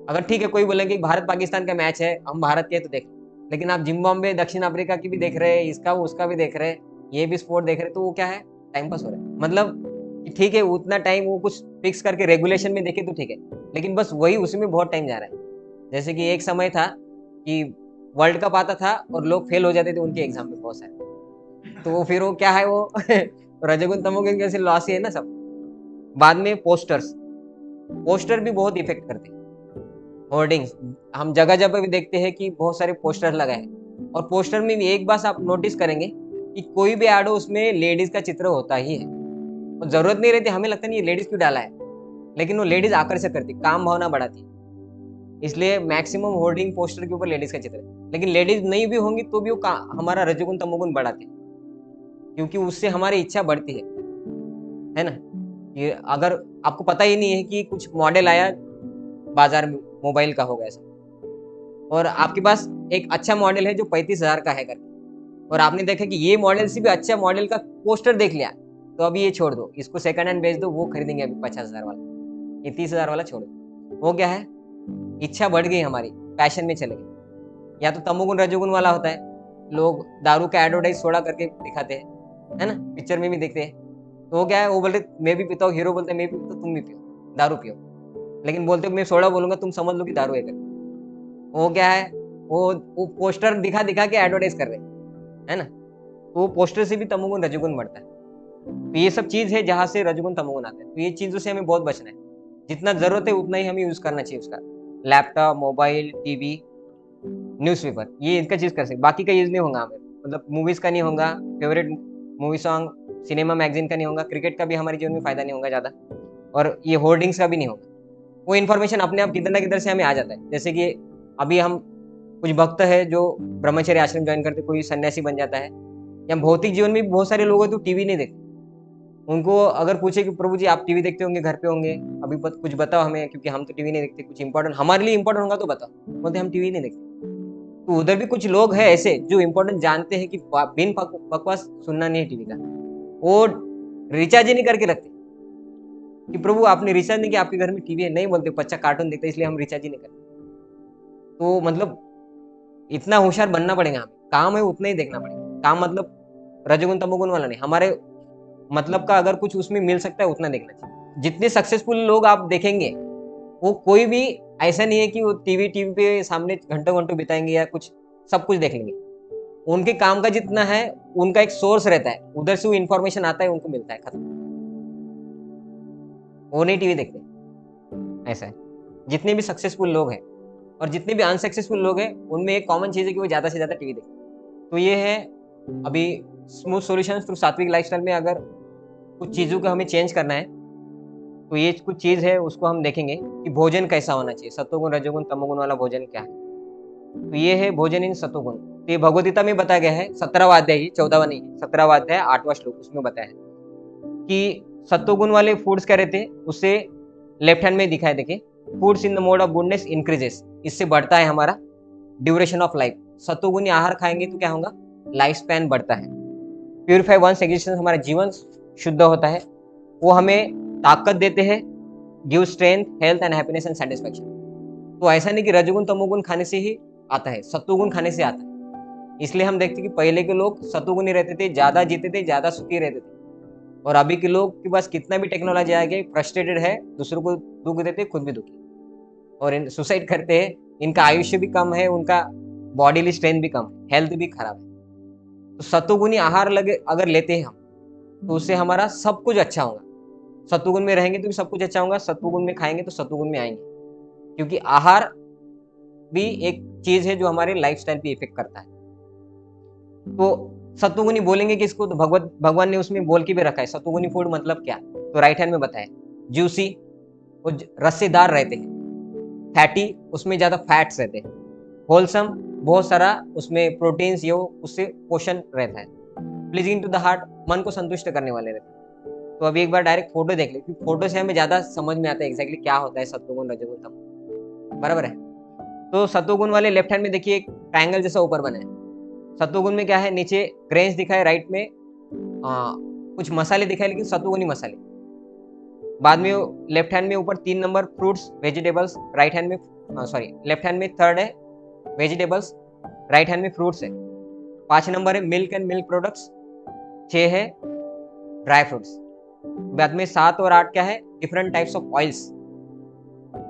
अगर ठीक है कोई बोलेंगे भारत पाकिस्तान का मैच है, हम भारत के तो देख, लेकिन आप जिम्बाब्वे दक्षिण अफ्रीका की भी देख रहे हैं, इसका उसका भी देख रहे हैं, ये भी स्पोर्ट देख रहे हैं, तो वो क्या है, टाइम पास हो रहा है। मतलब ठीक है उतना टाइम वो कुछ फिक्स करके रेगुलेशन में देखे तो ठीक है, लेकिन बस वही उसी में बहुत टाइम जा रहा है। जैसे कि एक समय था कि वर्ल्ड कप आता था और लोग फेल हो जाते थे उनके एग्जाम में बहुत सारे, तो फिर वो क्या है वो रजोगुण तमोगुण कैसे लॉस ही है ना सब। बाद में पोस्टर भी बहुत इफेक्ट करते हैं। होर्डिंग्स हम जगह जगह भी देखते हैं कि बहुत सारे पोस्टर लगाए हैं, और पोस्टर में भी एक बात आप नोटिस करेंगे कि कोई भी ऐड हो उसमें लेडीज का चित्र होता ही है, और जरूरत नहीं रहती, हमें लगता नहीं ये लेडीज क्यों डाला है, लेकिन वो लेडीज आकर्षक करती, काम भावना बढ़ाती। इसलिए मैक्सिमम होर्डिंग पोस्टर के ऊपर लेडीज का चित्र है। लेकिन लेडीज नहीं भी होंगी तो भी वो हमारा रजोगुण तमोगुण बढ़ाते हैं, क्योंकि उससे हमारी इच्छा बढ़ती है ना। ये अगर आपको पता ही नहीं है कि कुछ मॉडल आया बाजार में मोबाइल का होगा ऐसा, और आपके पास एक अच्छा मॉडल है जो 35,000 का है करके, और आपने देखा कि ये मॉडल से भी अच्छा मॉडल का पोस्टर देख लिया, तो अभी ये छोड़ दो, इसको सेकंड हैंड बेच दो, वो खरीदेंगे अभी 50,000 वाला, ये 30,000 वाला छोड़ दो। वो क्या है, इच्छा बढ़ गई हमारी, पैशन में चले गए। या तो तमोगुण रजोगुण वाला होता है, लोग दारू का एडवर्टाइज सोडा करके दिखाते हैं, है ना, पिक्चर में भी देखते हैं। तो वो क्या है, वो बोलते मैं भी पीता हूँ, हीरो बोलते हैं मैं भी पीता हूँ, तुम भी पियो, दारू पियो, लेकिन बोलते हो मैं सोडा बोलूंगा तुम समझ लो कि दारू है करके। वो क्या है, वो पोस्टर दिखा दिखा के एडवर्टाइज कर रहे हैं, है ना। तो वो पोस्टर से भी तमोगुण रजोगुण बढ़ता है। तो ये सब चीज है जहां से रजोगुण तमोगुण आता है। तो ये चीजों से हमें बहुत बचना है, जितना जरूरत है उतना ही हमें यूज करना चाहिए उसका। लैपटॉप, मोबाइल, टीवी, न्यूज़पेपर, ये इनका चीज कर सकते, बाकी का यूज नहीं होगा हमें। मतलब मूवीज का नहीं होगा, favourite movie song, cinema magazine का नहीं होगा, क्रिकेट का भी हमारे जीवन में फायदा नहीं होगा ज्यादा, और ये होर्डिंग्स का भी नहीं होगा। वो इन्फॉर्मेशन अपने आप किधर ना किधर से हमें आ जाता है। जैसे कि अभी हम कुछ भक्त है जो ब्रह्मचर्य आश्रम ज्वाइन करते, कोई सन्यासी बन जाता है, या भौतिक जीवन में भी बहुत सारे लोग हैं तो टीवी नहीं देखते। उनको अगर पूछे कि प्रभु जी आप टीवी देखते होंगे, घर पे होंगे, अभी कुछ बताओ हमें, क्योंकि हम तो टीवी नहीं देखते, कुछ इंपॉर्टेंट हमारे लिए इंपॉर्टेंट होगा तो बताओ, बोलते हम टीवी नहीं देखते। तो उधर भी कुछ लोग हैं ऐसे जो इंपॉर्टेंट जानते हैं कि बिन बकवास सुनना नहीं है टीवी का, वो रिचार्ज ही नहीं करके रखते कि प्रभु आपने रिचार्ज नहीं किया, आपके घर में टीवी है, नहीं बोलते बच्चा कार्टून देखता है इसलिए हम रिचार्ज ही नहीं करते। तो मतलब इतना होशियार बनना पड़ेगा हमें, काम है उतना ही देखना पड़ेगा। काम मतलब रजोगुण तमोगुण वाला नहीं, हमारे मतलब का अगर कुछ उसमें मिल सकता है उतना देखना चाहिए। जितने सक्सेसफुल लोग आप देखेंगे, वो कोई भी ऐसा नहीं है कि वो टीवी पे सामने घंटों घंटों बिताएंगे या कुछ सब कुछ देख लेंगे। उनके काम का जितना है, उनका एक सोर्स रहता है, उधर से वो इन्फॉर्मेशन आता है, उनको मिलता है, खत्म। वो नहीं टीवी देखते, ऐसा है। जितने भी सक्सेसफुल लोग हैं और जितने भी अनसक्सेसफुल लोग हैं, उनमें एक कॉमन चीज है कि वो ज्यादा से ज्यादा टीवी देखते। तो ये है अभी स्मूथ सॉल्यूशंस थ्रू सात्विक लाइफस्टाइल में। अगर कुछ चीजों को हमें चेंज करना है तो ये कुछ चीज है, उसको हम देखेंगे कि भोजन कैसा होना चाहिए, सत्वगुण रजोगुण तमोगुण वाला भोजन क्या है। तो ये है भोजन इन सत्वगुण। तो ये भगवद गीता में बताया गया है, 17वां अध्याय, ही 14वां नहीं, 17वां अध्याय 8वां श्लोक, उसमें बताया है कि सत्वगुण वाले फूड्स क्या रहते हैं, उससे लेफ्ट हैंड में दिखाए, देखिए, foods in the mode of goodness increases, इससे बढ़ता है हमारा ड्यूरेशन ऑफ लाइफ। सत्वगुणी आहार खाएंगे तो क्या होगा, लाइफ स्पैन बढ़ता है। प्यूरिफाई वंस एग्जिस्टेंस, हमारा जीवन शुद्ध होता है। वो हमें ताकत देते हैं, give strength, health and happiness and satisfaction. तो ऐसा नहीं कि रजोगुण तमोगुण खाने से ही आता है, सत्वगुण खाने से आता है। इसलिए हम देखते हैं कि पहले के लोग सत्वगुणी रहते थे, ज्यादा जीते थे, ज्यादा सुखी रहते थे। और अभी के लोग के पास कितना भी टेक्नोलॉजी आ गई, फ्रस्ट्रेटेड है, दूसरों को दुख देते, खुद भी दुखी, और सुसाइड करते हैं। इनका आयुष्य भी कम है, उनका बॉडीली स्ट्रेंथ भी कम है, हेल्थ भी खराब है। तो सत्वगुणी आहार लगे अगर लेते हैं हम, तो उससे हमारा सब कुछ अच्छा होगा। सत्वगुण में रहेंगे तो भी सब कुछ अच्छा होगा, सत्वगुण में खाएंगे तो सत्वगुण में आएंगे, क्योंकि आहार भी एक चीज है जो हमारे लाइफस्टाइल पे इफेक्ट करता है। तो सत्वगुणी बोलेंगे किसको, तो भगवान ने उसमें बोल के भी रखा है सत्वगुणी फूड मतलब क्या। तो राइट हैंड में बताया, जूसी, वो रस्सेदार रहते हैं, फैटी, उसमें ज्यादा फैट्स रहते हैं, होलसम, बहुत सारा उसमें प्रोटीन्स, ये उससे पोषण रहता है, प्लीजिंग टू द हार्ट, मन को संतुष्ट करने वाले रहते हैं। तो अभी एक बार डायरेक्ट फोटो देख ले, क्योंकि फोटो से हमें ज्यादा समझ में आता है एग्जैक्टली क्या होता है सत्वगुण रजोगुण तमोगुण, बराबर है। तो सत्वगुण वाले लेफ्ट हैंड में देखिए एक ट्रायंगल जैसा ऊपर बना है। सत्वगुण में क्या है, नीचे ग्रेन्स दिखाए, राइट में कुछ मसाले दिखाए, लेकिन सत्वगुणी मसाले। बाद में लेफ्ट हैंड में ऊपर 3 number fruits vegetables, right hand में सॉरी लेफ्ट हैंड में 3rd है वेजिटेबल्स, राइट हैंड में फ्रूट्स है। 5 नंबर है मिल्क एंड मिल्क प्रोडक्ट्स, 6 है ड्राई फ्रूट्स। बाद में 7 और 8 क्या है, डिफरेंट टाइप्स ऑफ ऑयल्स।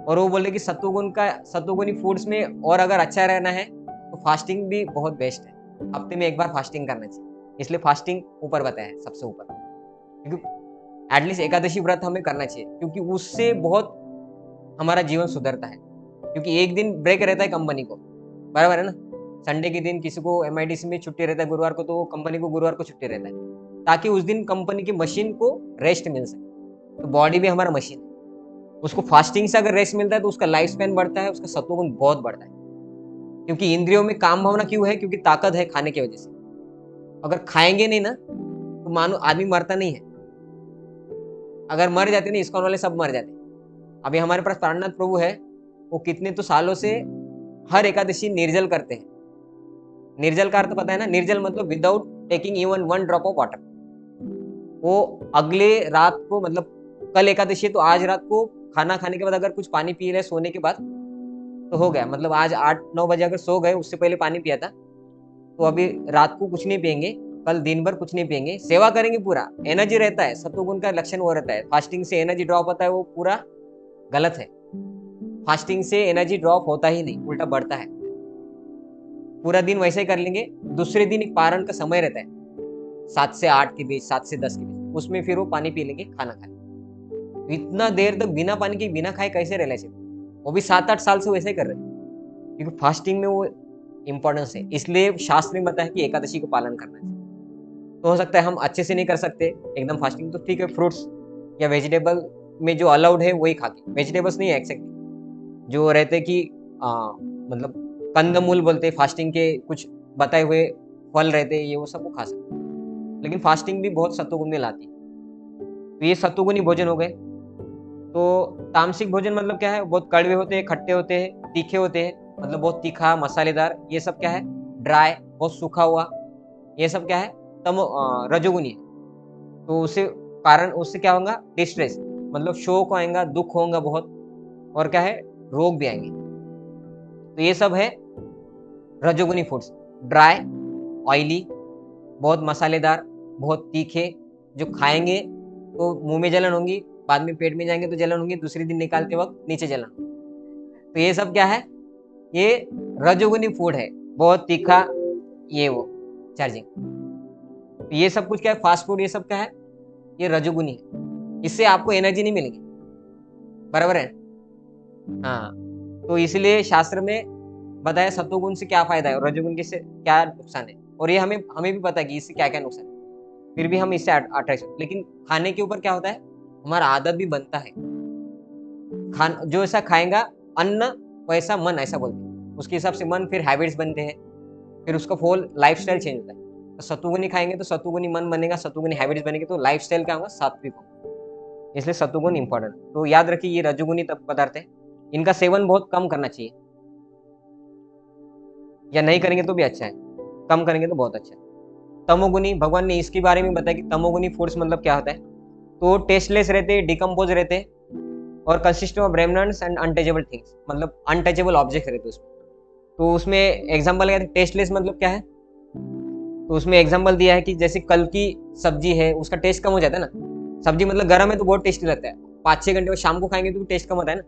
और वो बोले कि सत्वगुणी फूड्स में और अगर अच्छा रहना है तो फास्टिंग भी बहुत बेस्ट है, हफ्ते में एक बार फास्टिंग करना चाहिए। इसलिए फास्टिंग ऊपर बताया है सबसे ऊपर, क्योंकि एटलीस्ट एकादशी व्रत हमें करना चाहिए, क्योंकि उससे बहुत हमारा जीवन सुधरता है। क्योंकि एक दिन ब्रेक रहता है कंपनी को, बराबर है ना। संडे के दिन किसी को एमआईडीसी में छुट्टी रहता है गुरुवार को, तो कंपनी को गुरुवार को छुट्टी रहता है, ताकि उस दिन कंपनी की मशीन को रेस्ट मिल सके। तो बॉडी भी हमारा मशीन है, उसको फास्टिंग से अगर रेस्ट मिलता है तो उसका लाइफ स्पैन बढ़ता है, उसका सत्वगुण बहुत बढ़ता है। क्योंकि इंद्रियों में काम भावना क्यों है? क्योंकि ताकत है खाने की वजह से। अगर खाएंगे नहीं ना तो मानो आदमी मरता नहीं है। अगर मर जाते ना, इस्कॉन वाले सब मर जाते। अभी हमारे पास प्राणनाथ प्रभु है, वो कितने तो सालों से हर एकादशी निर्जल करते हैं। निर्जल का अर्थ पता है ना? निर्जल मतलब without taking even 1 drop of water. वो अगले रात को, मतलब कल एकादशी है तो आज रात को खाना खाने के बाद अगर कुछ पानी पी रहे सोने के बाद तो हो गया। मतलब आज 8-9 बजे अगर सो गए, उससे पहले पानी पिया था, तो अभी रात को कुछ नहीं पिएंगे, कल दिन भर कुछ नहीं पिएंगे, सेवा करेंगे, पूरा एनर्जी रहता है। सत्वगुण का लक्षण वो रहता है। फास्टिंग से एनर्जी ड्रॉप होता है, वो पूरा गलत है। फास्टिंग से एनर्जी ड्रॉप होता ही नहीं, उल्टा बढ़ता है। पूरा दिन वैसे ही कर लेंगे, दूसरे दिन एक पारण का समय रहता है 7 से 8 के बीच, 7 से 10 के बीच, उसमें फिर वो पानी पी लेंगे, खाना खा लेंगे। इतना देर तक बिना पानी के बिना खाए कैसे रह लेते? वो भी 7-8 साल से वैसे ही कर रहे हैं, क्योंकि फास्टिंग में वो इंपॉर्टेंस है। इसलिए शास्त्र में बताया कि एकादशी को पालन करना है। तो हो सकता है हम अच्छे से नहीं कर सकते एकदम फास्टिंग, तो ठीक है, फ्रूट्स या वेजिटेबल में जो अलाउड है वही खा के, वेजिटेबल्स नहीं है एक्सेप्ट, जो रहते कि मतलब कंदमूल बोलते, फास्टिंग के कुछ बताए हुए फल रहते, ये वो सब को खा सकते। लेकिन फास्टिंग भी बहुत सत्वगुण में लाती है। तो ये सत्वगुणी भोजन हो गए। तो तामसिक भोजन मतलब क्या है? बहुत कड़वे होते हैं, खट्टे होते हैं, तीखे होते हैं, मतलब बहुत तीखा, मसालेदार, ये सब क्या है? ड्राई, बहुत सूखा हुआ, ये सब क्या है? रजोगुनी है। तो उससे क्या होगा? डिस्ट्रेस, मतलब शोक आएगा, दुख होगा बहुत, और क्या है? रोग भी आएंगे। तो ये सब है रजोगुनी फूड्स। ड्राई, ऑयली, बहुत मसालेदार, बहुत तीखे, जो खाएंगे तो मुंह में जलन होगी, बाद में पेट में जाएंगे तो जलन होगी, दूसरे दिन निकालते वक्त नीचे जलन। तो ये सब क्या है? ये रजोगुनी फूड है, बहुत तीखा, ये वो चार्जिंग। तो ये सब कुछ क्या है? फास्ट फूड, ये सब क्या है? ये रजोगुनी है। इससे आपको एनर्जी नहीं मिलेगी, बराबर है? हाँ, तो इसलिए शास्त्र में बताया सत्वगुण से क्या फायदा है और रजोगुण से क्या नुकसान है। और ये हमें भी पता है कि इससे क्या क्या नुकसान है, फिर भी हम इससे अट्रैक्शन। लेकिन खाने के ऊपर क्या होता है? हमारा आदत भी बनता है। जो ऐसा खाएगा अन्न वैसा मन, ऐसा बोलते हैं। उसके हिसाब से मन, फिर हैबिट्स बनते हैं, फिर उसका होल लाइफस्टाइल चेंज होता है। तो सत्वगुणी खाएंगे तो सत्वगुणी मन बनेगा, सत्वगुणी हैबिट्स बनेंगे, तो लाइफस्टाइल क्या होगा? सात्विक होगा। इसलिए सत्वगुण इंपॉर्टेंट। तो याद रखिए, ये रजोगुणी पदार्थ है, इनका सेवन बहुत कम करना चाहिए, या नहीं करेंगे तो भी अच्छा है, कम करेंगे तो बहुत अच्छा है। तमोगुनी, भगवान ने इसके बारे में बताया कि तमोगुनी फूड्स मतलब क्या होता है? तो टेस्टलेस रहते, डिकम्पोज रहते, और consist of remnants and untouchable things, मतलब अनटचेबल ऑब्जेक्ट रहते उसमें। तो उसमें एग्जांपल क्या है? टेस्टलेस मतलब क्या है? तो उसमें एग्जांपल दिया है कि जैसे कल की सब्जी है, उसका टेस्ट कम हो जाता है ना। सब्जी मतलब गर्म है तो बहुत टेस्टी लगता है, 5-6 घंटे बाद शाम को खाएंगे तो टेस्ट कम होता है ना।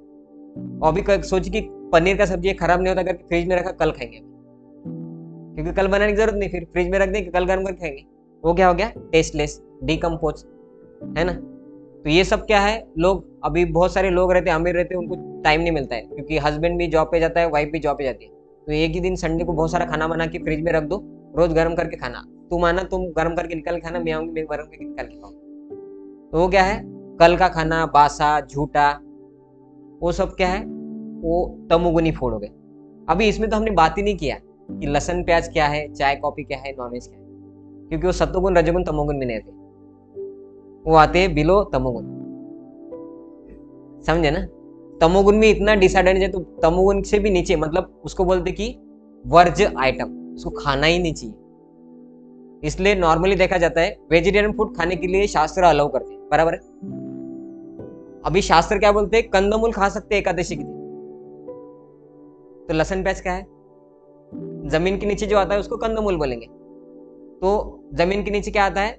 और अभी सोचिए कि पनीर का सब्जी खराब नहीं होता, करके फ्रिज में रखा, कल खाएंगे, क्योंकि कल बनाने की जरूरत नहीं, फिर फ्रिज में रख देंगे, कल गर्म करके खाएंगे। वो क्या हो गया? टेस्टलेस, डिकम्पोज, है ना। तो ये सब क्या है? लोग, अभी बहुत सारे लोग रहते हैं, अमीर रहते हैं, उनको टाइम नहीं मिलता है, क्योंकि हस्बैंड भी जॉब पे जाता है, वाइफ भी जॉब पे जाती है। तो एक ही दिन संडे को बहुत सारा खाना बना के फ्रिज में रख दो, रोज गर्म करके खाना। तुम आना, तुम गर्म करके निकाल खाना, मैं आऊंगी, मैं गर्म करके निकाल के खाऊंगा। तो वो क्या है? कल का खाना, बासा, झूठा, वो सब क्या है? वो तमोगुनी फूड हो गए। अभी इसमें तो हमने बात ही नहीं किया कि लहसुन प्याज क्या है, चाय कॉफी क्या है, नॉनवेज क्या है, क्योंकि वो सत्वगुण रजोगुण तमोगुण में नहीं आते, वो आते हैं बिलो तमोगुण। समझे ना? तमोगुण में इतना डिसएडवांटेज है, तो तमोगुण से भी नीचे, मतलब उसको बोलते कि वर्ज्य आइटम, उसको खाना ही नहीं चाहिए। इसलिए नॉर्मली देखा जाता है वेजिटेरियन फूड खाने के लिए शास्त्र अलाउ करते हैं, बराबर है। अभी शास्त्र क्या बोलते हैं? कंदमूल खा सकते हैं एकादशी के दिन। तो लहसुन प्याज क्या है? जमीन के नीचे जो आता है उसको कंदमूल बोलेंगे। तो जमीन के नीचे क्या आता है?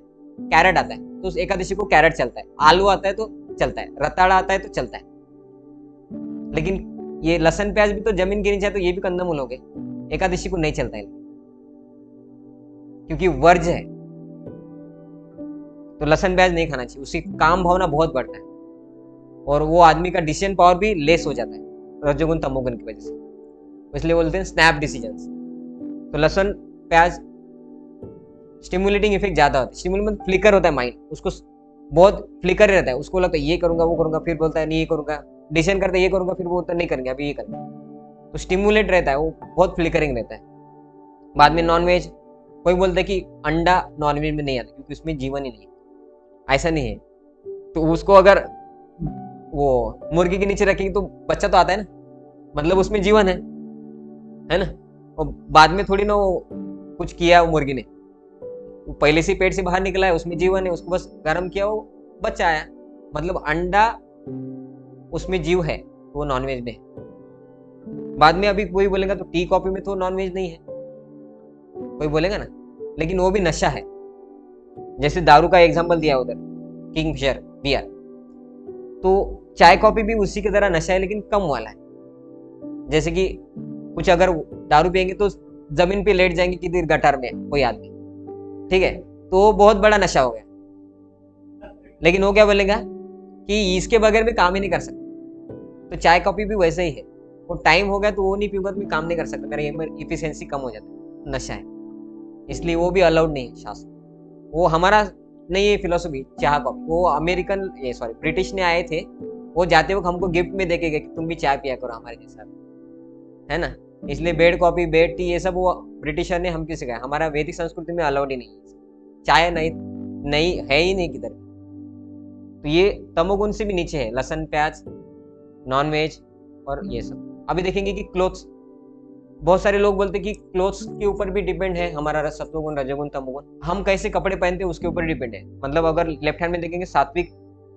कैरेट आता है, तो उस एकादशी को कैरेट चलता है। आलू आता है तो चलता है, रताड़ा आता है तो चलता है। लेकिन ये लहसुन प्याज भी तो जमीन के नीचे है, तो ये भी कंदमूल हो गए, एकादशी को नहीं चलता है, क्योंकि वर्ज है। तो लहसुन प्याज नहीं खाना चाहिए, उसकी काम भावना बहुत बढ़ता है, और वो आदमी का डिसीजन पावर भी लेस हो जाता है रजोगुण तमोगुण की वजह से। इसलिए बोलते हैं स्नैप डिसीजंस। तो लहसुन प्याज स्टिमुलेटिंग इफेक्ट ज्यादा होता है। स्टिमुलेट फ्लिकर होता है माइंड, उसको बहुत फ्लिकर रहता है, उसको लगता है ये करूंगा वो करूंगा, फिर बोलता है नहीं ये करूंगा, डिसीजन करते ये करूंगा, फिर वो तो नहीं करेंगे, अभी ये करेंगे। तो स्टिमुलेट रहता है, वो बहुत फ्लिकरिंग रहता है। बाद में नॉनवेज, कोई बोलता है कि अंडा नॉनवेज में नहीं आता क्योंकि उसमें जीवन ही नहीं है। ऐसा नहीं है। तो उसको अगर वो मुर्गी के नीचे रखेंगे तो बच्चा तो आता है ना, मतलब उसमें जीवन है ना। और बाद में थोड़ी ना वो कुछ किया वो मुर्गी ने, वो पहले से पेट से बाहर निकला है, उसमें जीवन है, उसको बस गर्म किया, वो बच्चा आया। मतलब अंडा उसमें जीव है, तो वो नॉनवेज में है। बाद में अभी कोई बोलेगा तो टी कॉफी में तो नॉनवेज नहीं है, कोई बोलेगा ना, लेकिन वो भी नशा है। जैसे दारू का एग्जांपल दिया उधर, किंगफिशर बियर, तो चाय कॉफी भी उसी की तरह नशा है, लेकिन कम वाला है। जैसे कि कुछ अगर दारू पियेंगे तो जमीन पे लेट जाएंगे किधर गटर में कोई आदमी, ठीक है, तो वो बहुत बड़ा नशा हो गया। लेकिन वो क्या बोलेगा कि इसके बगैर भी काम ही नहीं कर सकता। तो चाय कॉफी भी वैसे ही है, वो टाइम हो गया तो वो नहीं पीऊंगा तो मैं काम नहीं कर सकता, मेरा इफिशियंसी कम हो जाता है, नशा है, इसलिए वो भी अलाउड नहीं है शास्त्र। वो हमारा नहीं है फिलोसफी चाय कॉफी, वो अमेरिकन ये सॉरी ब्रिटिश ने आए थे, वो जाते वक्त हमको गिफ्ट में देके गए कि तुम भी चाय पिया करो हमारे जैसा, है ना। इसलिए बेड कॉफी बेड टी ये सब वो ब्रिटिशर ने हमको सिखाया। हमारा वैदिक संस्कृति में अलाउड ही नहीं है, चाय नहीं है ही नहीं किधर। तो ये तमोगुण से भी नीचे है, लहसुन प्याज नॉनवेज और ये सब। अभी देखेंगे कि क्लोथ्स, बहुत सारे लोग बोलते हैं कि क्लोथ्स के ऊपर भी डिपेंड है हमारा सत्वगुण रजोगुण तमोगुण, हम कैसे कपड़े पहनते हैं उसके ऊपर डिपेंड है। मतलब अगर लेफ्ट हैंड में देखेंगे सात्विक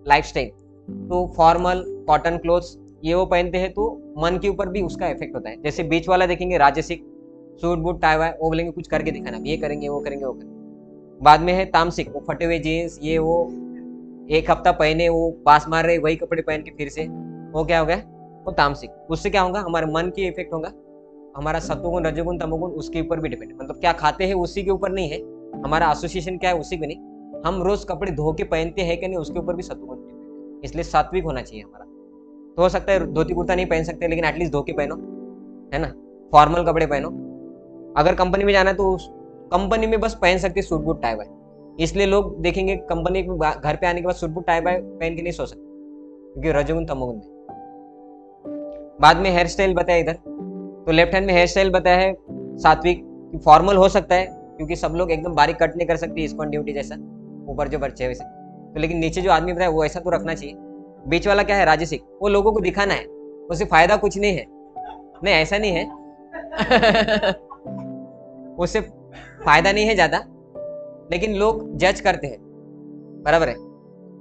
लाइफस्टाइल, तो फॉर्मल कॉटन क्लोथ्स ये वो पहनते हैं, तो मन के ऊपर भी उसका इफेक्ट होता है। जैसे बीच वाला देखेंगे राजसिक, सूट बूट टाई वाई, वो बोलेंगे कुछ करके दिखाना, ये करेंगे वो करेंगे वो करेंगे। बाद में है तामसिक, वो फटे हुए जीन्स ये वो, एक हफ्ता पहने वो पास मार रहे वही कपड़े पहन के फिर से, वो क्या हो गया, वो तामसिक। उससे क्या होगा, हमारे मन की इफेक्ट होगा, हमारा सत्वगुण रजोगुण तमोगुण उसके ऊपर भी डिपेंड है। मतलब क्या खाते हैं उसी के ऊपर नहीं है, हमारा एसोसिएशन क्या है उसी में नहीं, हम रोज कपड़े धो के पहनते हैं कि नहीं उसके ऊपर भी सत्वगुण डिपेंड है। इसलिए सात्विक होना चाहिए हमारा। तो हो सकता है धोती कुर्ता नहीं पहन सकते, लेकिन एटलीस्ट धो के पहनो, है ना, फॉर्मल कपड़े पहनो। अगर कंपनी में जाना है तो कंपनी में बस पहन सकते सूट बूट टाई वाई, इसलिए लोग देखेंगे कंपनी घर पे आने के बाद सूट बूट टाई वाई पहन के नहीं सो सकते, क्योंकि रजोगुण तमोगुण में। बाद में हेयर स्टाइल बताया इधर, तो लेफ्ट हैंड में हेयर स्टाइल बताया है सात्विक, फॉर्मल हो सकता है क्योंकि सब लोग एकदम बारीक कट नहीं कर सकते स्पॉन ड्यूटी जैसा, ऊपर जो बच्चे वैसे, तो लेकिन नीचे जो आदमी बताया वो ऐसा तो रखना चाहिए। बीच वाला क्या है राजसिक, वो लोगों को दिखाना है, उससे फायदा कुछ नहीं है, नहीं ऐसा नहीं है उससे फायदा नहीं है ज्यादा, लेकिन लोग जज करते हैं, बराबर है।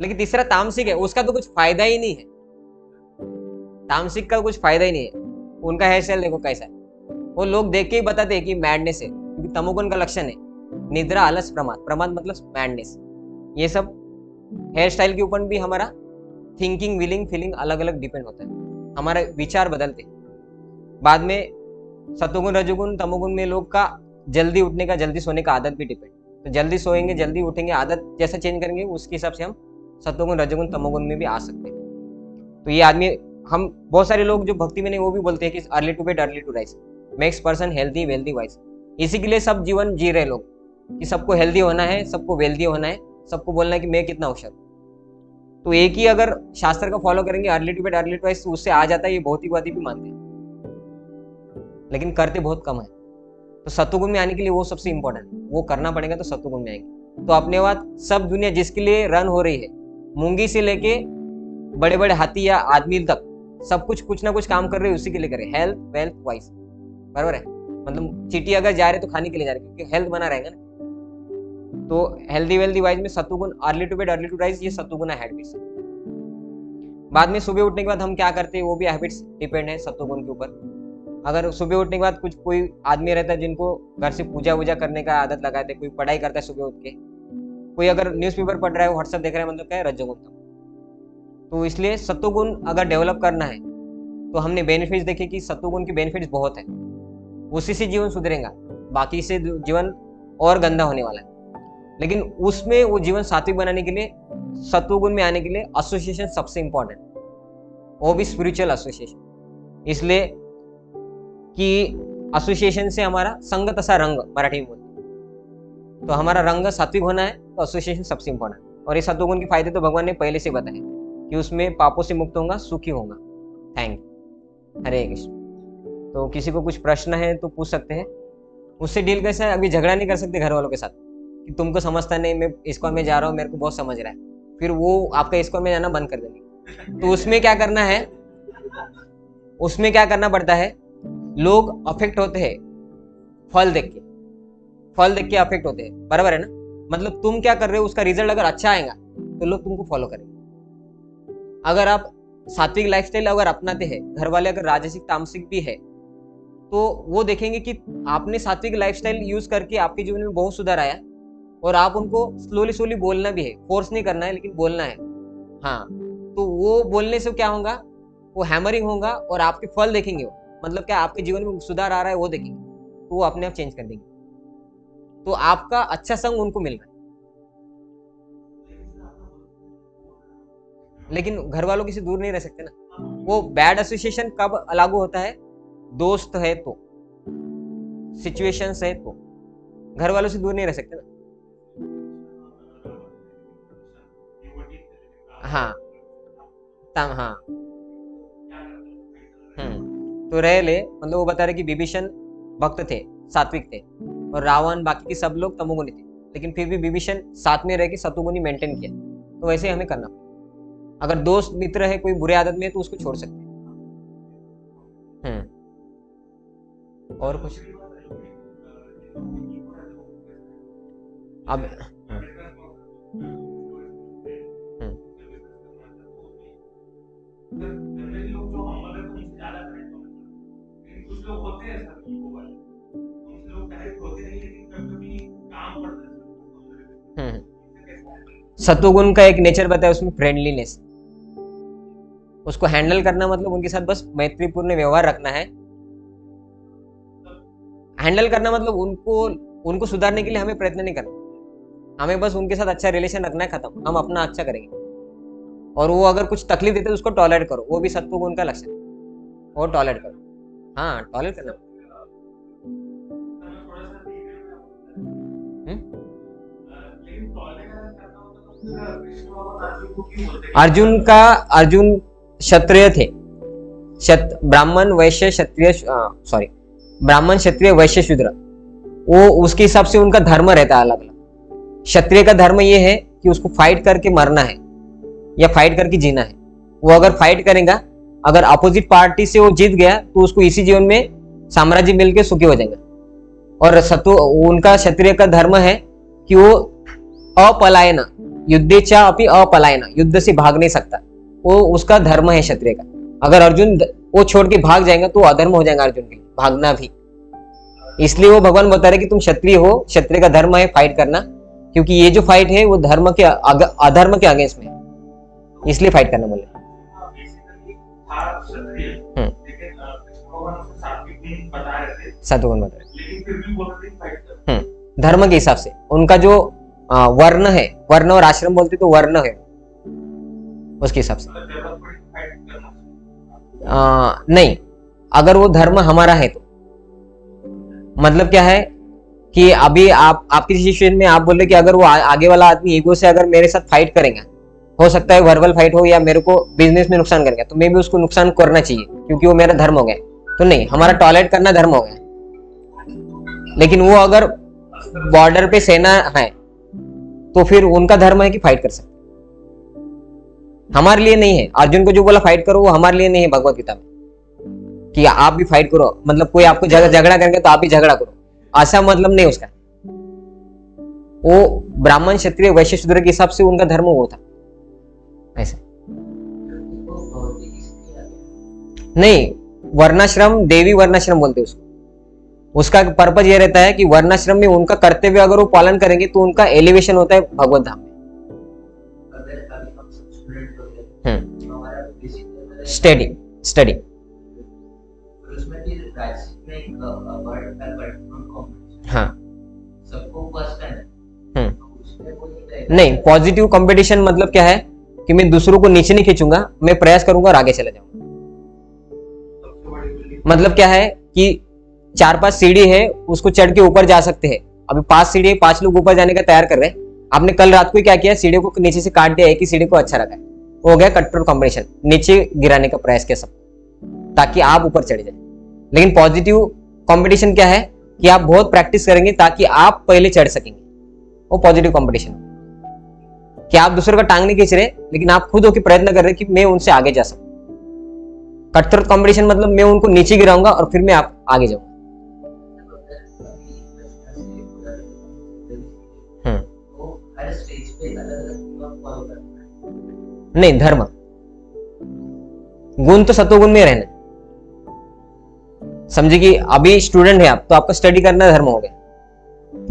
लेकिन तीसरा तामसिक है, उसका तो कुछ फायदा ही नहीं है, तामसिक का कुछ फायदा ही नहीं है। उनका हेयर स्टाइल देखो कैसा है, वो लोग देख के ही बताते हैं कि मैडनेस है, क्योंकि तमोगुण का लक्षण है निद्रा आलस प्रमाद, प्रमाद मतलब मैडनेस। ये सब हेयर स्टाइल के ऊपर भी हमारा थिंकिंग विलिंग फीलिंग अलग अलग डिपेंड होता है, हमारे विचार बदलते। बाद में सत्वगुण रजोगुण तमोगुण में लोग का जल्दी उठने का जल्दी सोने का आदत भी डिपेंड, तो जल्दी सोएंगे जल्दी उठेंगे, आदत जैसा चेंज करेंगे उसके हिसाब से हम सत्वगुण रजोगुण तमोगुण में भी आ सकते हैं। तो ये आदमी, हम बहुत सारे लोग जो भक्ति में नहीं वो भी बोलते हैं कि early to bed early to rise makes person healthy wealthy wise. इसी के लिए सब जीवन जी रहे लोग कि सबको हेल्दी होना है, सबको वेल्दी होना है, सबको बोलना है कि मैं कितना होशियार। तो एक ही अगर शास्त्र का फॉलो करेंगे early to bed early to rise, तो उससे आ जाता है, ये भौतिकवादी भी मानते हैं, लेकिन करते बहुत कम है। तो सत्वगुण में आने के लिए वो सबसे इंपॉर्टेंट है, वो करना पड़ेगा तो सत्वगुण में आएंगे। तो अपने बात सब दुनिया जिसके लिए रन हो रही है, मूंगी से लेके बड़े बड़े हाथी या आदमी तक, सब कुछ ना कुछ काम कर रहे हैं उसी के लिए कर रहे हैं, हेल्थ वेल्थ वाइज, बराबर है। मतलब चींटी अगर जा रहे तो खाने के लिए जा रहे, क्योंकि हेल्थ बना रहेगा ना। तो हेल्दी वेल्दी वाइज में सत्वगुण early to bed early to rise, ये सत्वगुण हैबिट्स। बाद में सुबह उठने के बाद हम क्या करते हैं वो भी हैबिट्स डिपेंड है सत्वगुण के ऊपर। अगर सुबह उठने के बाद कुछ कोई आदमी रहता है जिनको घर से पूजा वूजा करने का आदत लगाते, कोई पढ़ाई करता है सुबह उठ के, कोई अगर न्यूज़पेपर पढ़ रहा है व्हाट्सएप देख रहा है, मतलब क्या है रजोगुण। तो इसलिए सत्वगुण अगर डेवलप करना है तो हमने बेनिफिट्स देखे कि सत्वगुण के बेनिफिट्स बहुत है, उसी से जीवन सुधरेगा, बाकी से जीवन और गंदा होने वाला है। लेकिन उसमें वो जीवन सात्विक बनाने के लिए, सत्वगुण में आने के लिए एसोसिएशन सबसे इंपॉर्टेंट, वो भी स्पिरिचुअल एसोसिएशन। इसलिए कि एसोसिएशन से हमारा संग तसा रंग मराठी में बोलते हैं, तो हमारा रंग सात्विक होना है तो एसोसिएशन सबसे इंपॉर्टेंट। और ये सत्वगुण के फायदे तो भगवान ने पहले से बताए कि उसमें पापों से मुक्त होगा, सुखी होगा, थैंक यू। हरे कृष्ण। तो किसी को कुछ प्रश्न है तो पूछ सकते हैं। उससे डील कैसे है? अभी झगड़ा नहीं कर सकते घर वालों के साथ कि तुमको समझता नहीं, मैं इस्कॉन में जा रहा हूँ, मेरे को बहुत समझ रहा है, फिर वो आपका इस्कॉन में जाना बंद कर देंगे। तो उसमें क्या करना है, उसमें क्या करना पड़ता है, लोग अफेक्ट होते हैं फल देख के, फल देख के अफेक्ट होते हैं, बराबर है ना। मतलब तुम क्या कर रहे हो, उसका रिजल्ट अगर अच्छा आएगा तो लोग तुमको फॉलो करेंगे। अगर आप सात्विक लाइफस्टाइल अगर अपनाते हैं, घर वाले अगर राजसिक तामसिक भी है, तो वो देखेंगे कि आपने सात्विक लाइफस्टाइल यूज करके आपके जीवन में बहुत सुधार आया, और आप उनको स्लोली स्लोली बोलना भी है, फोर्स नहीं करना है लेकिन बोलना है। हाँ, तो वो बोलने से क्या होगा, वो हैमरिंग होगा और आपके फल देखेंगे वो, मतलब क्या आपके जीवन में सुधार आ रहा है वो देखेंगे, तो वो अपने आप चेंज कर देंगे। तो आपका अच्छा संग उनको मिल रहा है। लेकिन घर वालों की से दूर नहीं रह सकते ना। वो बैड एसोसिएशन कब लागू होता है, दोस्त है तो, सिचुएशंस है तो, घर वालों से दूर नहीं रह सकते ना। हाँ हाँ। तो रह ले, मतलब वो बता रहे कि विभीषण भक्त थे, सात्विक थे, और रावण बाकी के सब लोग तमोगुणी थे, लेकिन फिर भी विभीषण साथ में रह के सतोगुणी मेंटेन किया। तो वैसे हमें करना, अगर दोस्त मित्र है कोई बुरे आदत में है तो उसको छोड़ सकते हैं। और कुछ अब सत्वगुण का एक नेचर बताया, उसमें फ्रेंडलीनेस, उसको हैंडल करना, मतलब उनके साथ बस मैत्रीपूर्ण व्यवहार रखना है। हैंडल करना मतलब उनको सुधारने के लिए हमें प्रयत्न नहीं करना, हमें बस उनके साथ अच्छा रिलेशन रखना है, खत्म। हम अपना अच्छा करेंगे, और वो अगर कुछ तकलीफ देते तो उसको टॉलरेट करो, वो भी सत्वगुण का लक्षण है, वो टॉलरेट करो। हाँ, टॉलरेट करना। अर्जुन क्षत्रिय थे, ब्राह्मण वैश्य क्षत्रिय, सॉरी ब्राह्मण क्षत्रिय वैश्य शूद्र, वो उसके हिसाब से उनका धर्म रहता है अलग अलग। क्षत्रिय का धर्म ये है कि उसको फाइट करके मरना है या फाइट करके जीना है। वो अगर फाइट करेगा, अगर अपोजिट पार्टी से वो जीत गया तो उसको इसी जीवन में साम्राज्य मिलकर सुखी हो जाएगा। और उनका क्षत्रिय का धर्म है कि वो अपलायन, युद्धेचा अपि अपलायन, युद्ध से भाग नहीं सकता, वो उसका धर्म है क्षत्रिय का। अगर अर्जुन वो छोड़ के भाग जाएगा तो अधर्म हो जाएगा अर्जुन के लिए, भागना भी। इसलिए वो भगवान बता रहे कि तुम क्षत्रिय हो, क्षत्रिय का धर्म है फाइट करना, क्योंकि ये जो फाइट है वो धर्म के अधर्म के अगेंस्ट में है, इसलिए फाइट करना बोले। सत्वगुण बता रहे, धर्म के हिसाब से उनका जो वर्ण है, वर्ण और आश्रम बोलते तो वर्ण है, उसके हिसाब से। नहीं, अगर वो धर्म हमारा है तो मतलब क्या है कि अभी आपकी सिचुएशन में आप बोल रहे कि अगर वो आगे वाला आदमी ईगो से अगर मेरे साथ फाइट करेगा, हो सकता है वर्बल फाइट हो या मेरे को बिजनेस में नुकसान करेगा, तो मैं भी उसको नुकसान करना चाहिए क्योंकि वो मेरा धर्म हो गया। तो नहीं, हमारा टॉलरेट करना धर्म हो गया। लेकिन वो अगर बॉर्डर पे सेना है तो फिर उनका धर्म है कि फाइट कर सकते, हमारे लिए नहीं है। अर्जुन को जो बोला फाइट करो वो हमारे लिए नहीं है भगवत गीता में कि आप भी फाइट करो, मतलब कोई आपको झगड़ा करेंगे तो आप भी झगड़ा करो, ऐसा मतलब नहीं उसका। वो ब्राह्मण क्षत्रिय वैश्य शूद्र के हिसाब से उनका धर्म वो था, ऐसा नहीं। वर्णाश्रम, देवी वर्णाश्रम बोलते उसको। उसका पर्पज ये रहता है कि वर्णाश्रम में उनका कर्तव्य अगर वो पालन करेंगे तो उनका एलिवेशन होता है भगवत धाम में। स्टडी हाँ, नहीं, पॉजिटिव कंपटीशन मतलब क्या है कि मैं दूसरों को नीचे नहीं खींचूंगा, मैं प्रयास करूंगा और आगे चला जाऊंगा। मतलब क्या है कि 4-5 सीढ़ी है, उसको चढ़ के ऊपर जा सकते हैं। अभी 5 सीढ़ी है, 5 लोग ऊपर जाने का तैयार कर रहे हैं। आपने कल रात को क्या किया, सीढ़ी को नीचे से काट दिया, एक ही सीढ़ी को अच्छा रखा है, हो गया कट्टर कॉम्बिनेशन, नीचे गिराने का प्रयास किया सब। ताकि आप ऊपर चढ़ जाए। लेकिन पॉजिटिव कंपटीशन क्या है कि आप बहुत प्रैक्टिस करेंगे ताकि आप पहले चढ़ सकेंगे। वो पॉजिटिव कंपटीशन कि आप दूसरों का टांग नहीं खींच रहे, लेकिन आप खुद होकर प्रयत्न कर रहे कि मैं उनसे आगे जा सकूं। कटथ्रोट कंपटीशन मतलब मैं उनको नीचे गिराऊंगा और फिर मैं आप आगे जाऊंगा। नहीं, धर्म, गुण तो सत्वगुण में रहना। समझे कि अभी स्टूडेंट है आप, तो आपका स्टडी करना धर्म हो गया।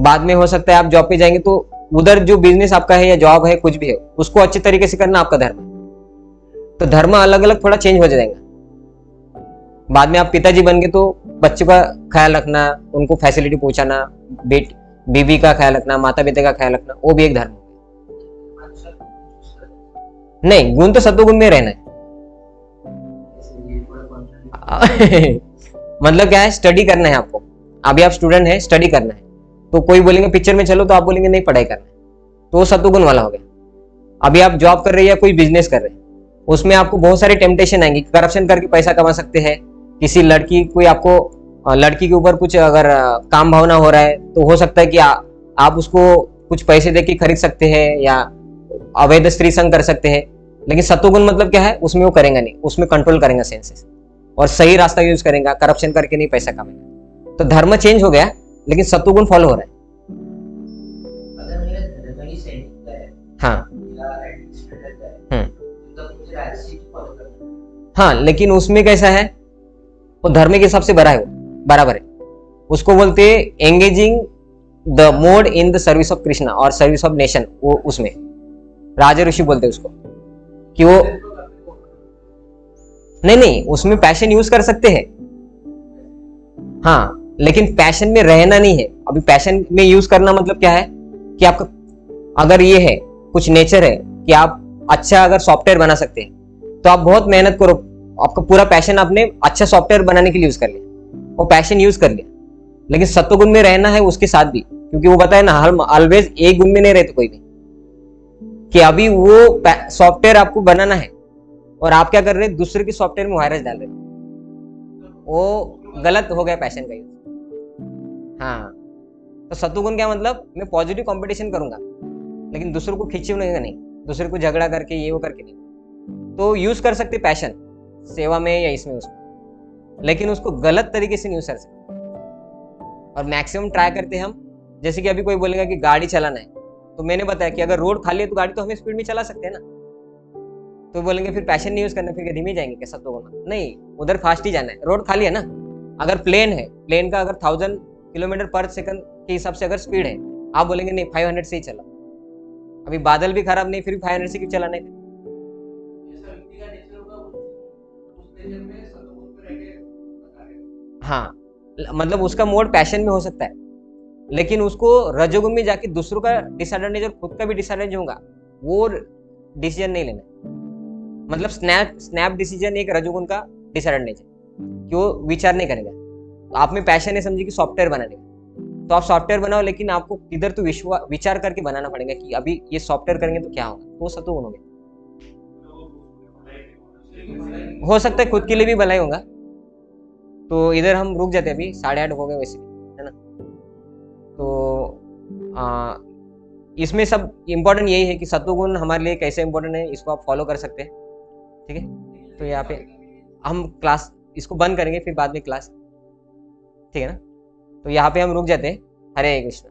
बाद में हो सकता है आप जॉब पे जाएंगे तो उधर जो बिजनेस आपका है या जॉब है कुछ भी है उसको अच्छे तरीके से करना आपका धर्म है। तो धर्म अलग अलग थोड़ा चेंज हो जाएगा। बाद में आप पिताजी बन गए तो बच्चों का ख्याल रखना, उनको फैसिलिटी पहुंचाना, बीवी का ख्याल रखना, माता पिता का ख्याल रखना, वो भी एक धर्म है। नहीं, गुण तो सत्वगुण में रहना है। मतलब क्या है, स्टडी करना है आपको। अभी आप स्टूडेंट है, स्टडी करना है, तो कोई बोलेंगे पिक्चर में चलो तो आप बोलेंगे नहीं पढ़ाई करना है, तो वो सत्वगुण वाला हो गया। अभी आप जॉब कर रहे हैं या कोई बिजनेस कर रहे हैं, उसमें आपको बहुत सारे टेम्पटेशन आएंगे, करप्शन करके पैसा कमा सकते हैं। किसी लड़की कोई आपको लड़की के ऊपर कुछ अगर काम भावना हो रहा है तो हो सकता है कि आप उसको कुछ पैसे दे के खरीद सकते हैं या अवैध स्त्री संग कर सकते हैं। लेकिन सत्वगुण मतलब क्या है, उसमें वो करेंगे नहीं, उसमें कंट्रोल करेंगे सेंसेस और सही रास्ता यूज करेंगे, करप्शन करके नहीं पैसा कमाएंगे। तो धर्म चेंज हो गया लेकिन सत्वगुण फॉलो हो रहा है। हाँ हाँ, लेकिन उसमें कैसा है, वो धर्म के हिसाब से बराबर है। उसको बोलते हैं engaging the mode in the service of Krishna और सर्विस ऑफ नेशन। वो उसमें राजा ऋषि बोलते हैं उसको कि वो नहीं, उसमें पैशन यूज कर सकते हैं। हाँ, लेकिन पैशन में रहना नहीं है। अभी पैशन में यूज करना मतलब क्या है कि आपका अगर ये है कुछ नेचर है कि आप अच्छा अगर सॉफ्टवेयर बना सकते हैं तो आप बहुत मेहनत करो, आपका पूरा पैशन आपने अच्छा सॉफ्टवेयर बनाने के लिए यूज कर लिया, वो पैशन यूज कर लिया। लेकिन सत्वगुण में रहना है उसके साथ भी, क्योंकि वो बताए ना ऑलवेज एक गुण में नहीं रहते कोई भी, कि अभी वो सॉफ्टवेयर आपको बनाना है और आप क्या कर रहे हैं, दूसरे के सॉफ्टवेयर में वायरस डाल रहे हैं, वो गलत हो गया पैशन का यूज। हाँ, तो सत्वगुण क्या मतलब, मैं पॉजिटिव कंपटीशन करूंगा लेकिन दूसरों को खींचूंगा नहीं, दूसरे को झगड़ा करके ये वो करके नहीं। तो यूज कर सकते पैशन सेवा में या इसमें उसमें, लेकिन उसको गलत तरीके से नहीं यूज कर सकते। और मैक्सिमम ट्राई करते हैं हम, जैसे कि अभी कोई बोलेगा कि गाड़ी चलाना है, तो मैंने बताया कि अगर रोड खाली है तो गाड़ी तो हमें स्पीड में चला सकते हैं ना। तो बोलेंगे फिर पैशन नहीं यूज करना, फिर धीमे जाएंगे क्या सत्वगुण? नहीं, उधर फास्ट ही जाना है, रोड खाली है ना। अगर प्लेन है, प्लेन का अगर 1000 किलोमीटर पर सेकंड के हिसाब से अगर स्पीड है, आप बोलेंगे नहीं 500 से ही चला। अभी बादल भी खराब नहीं, फिर भी 500 से क्यों चलाना है? हाँ, मतलब उसका मोड पैशन में हो सकता है, लेकिन उसको रजोगुण में जाके दूसरों का डिसएडवांटेज और खुद का भी डिसएडवांटेज होगा, वो डिसीजन नहीं लेना। मतलब स्नैप डिसीजन एक रजोगुण का डिसएडवांटेज है कि वो विचार नहीं करेगा। तो आप में पैशन है समझिए कि सॉफ्टवेयर बनाने का, तो आप सॉफ्टवेयर बनाओ, लेकिन आपको इधर तो विचार करके बनाना पड़ेगा कि अभी ये सॉफ्टवेयर करेंगे तो क्या होगा, तो सत्वगुण हो गया। हो सकता है खुद के लिए भी भलाई होगा। तो इधर हम रुक जाते हैं, अभी 8:30 हो गए वैसे भी, है ना। तो इसमें सब इम्पोर्टेंट यही है कि सत्वगुण हमारे लिए कैसे इम्पोर्टेंट है, इसको आप फॉलो कर सकते हैं। ठीक है, तो यहाँ पे हम क्लास इसको बंद करेंगे, फिर बाद में क्लास, ठीक है ना। तो यहाँ पे हम रुक जाते हैं। हरे कृष्ण।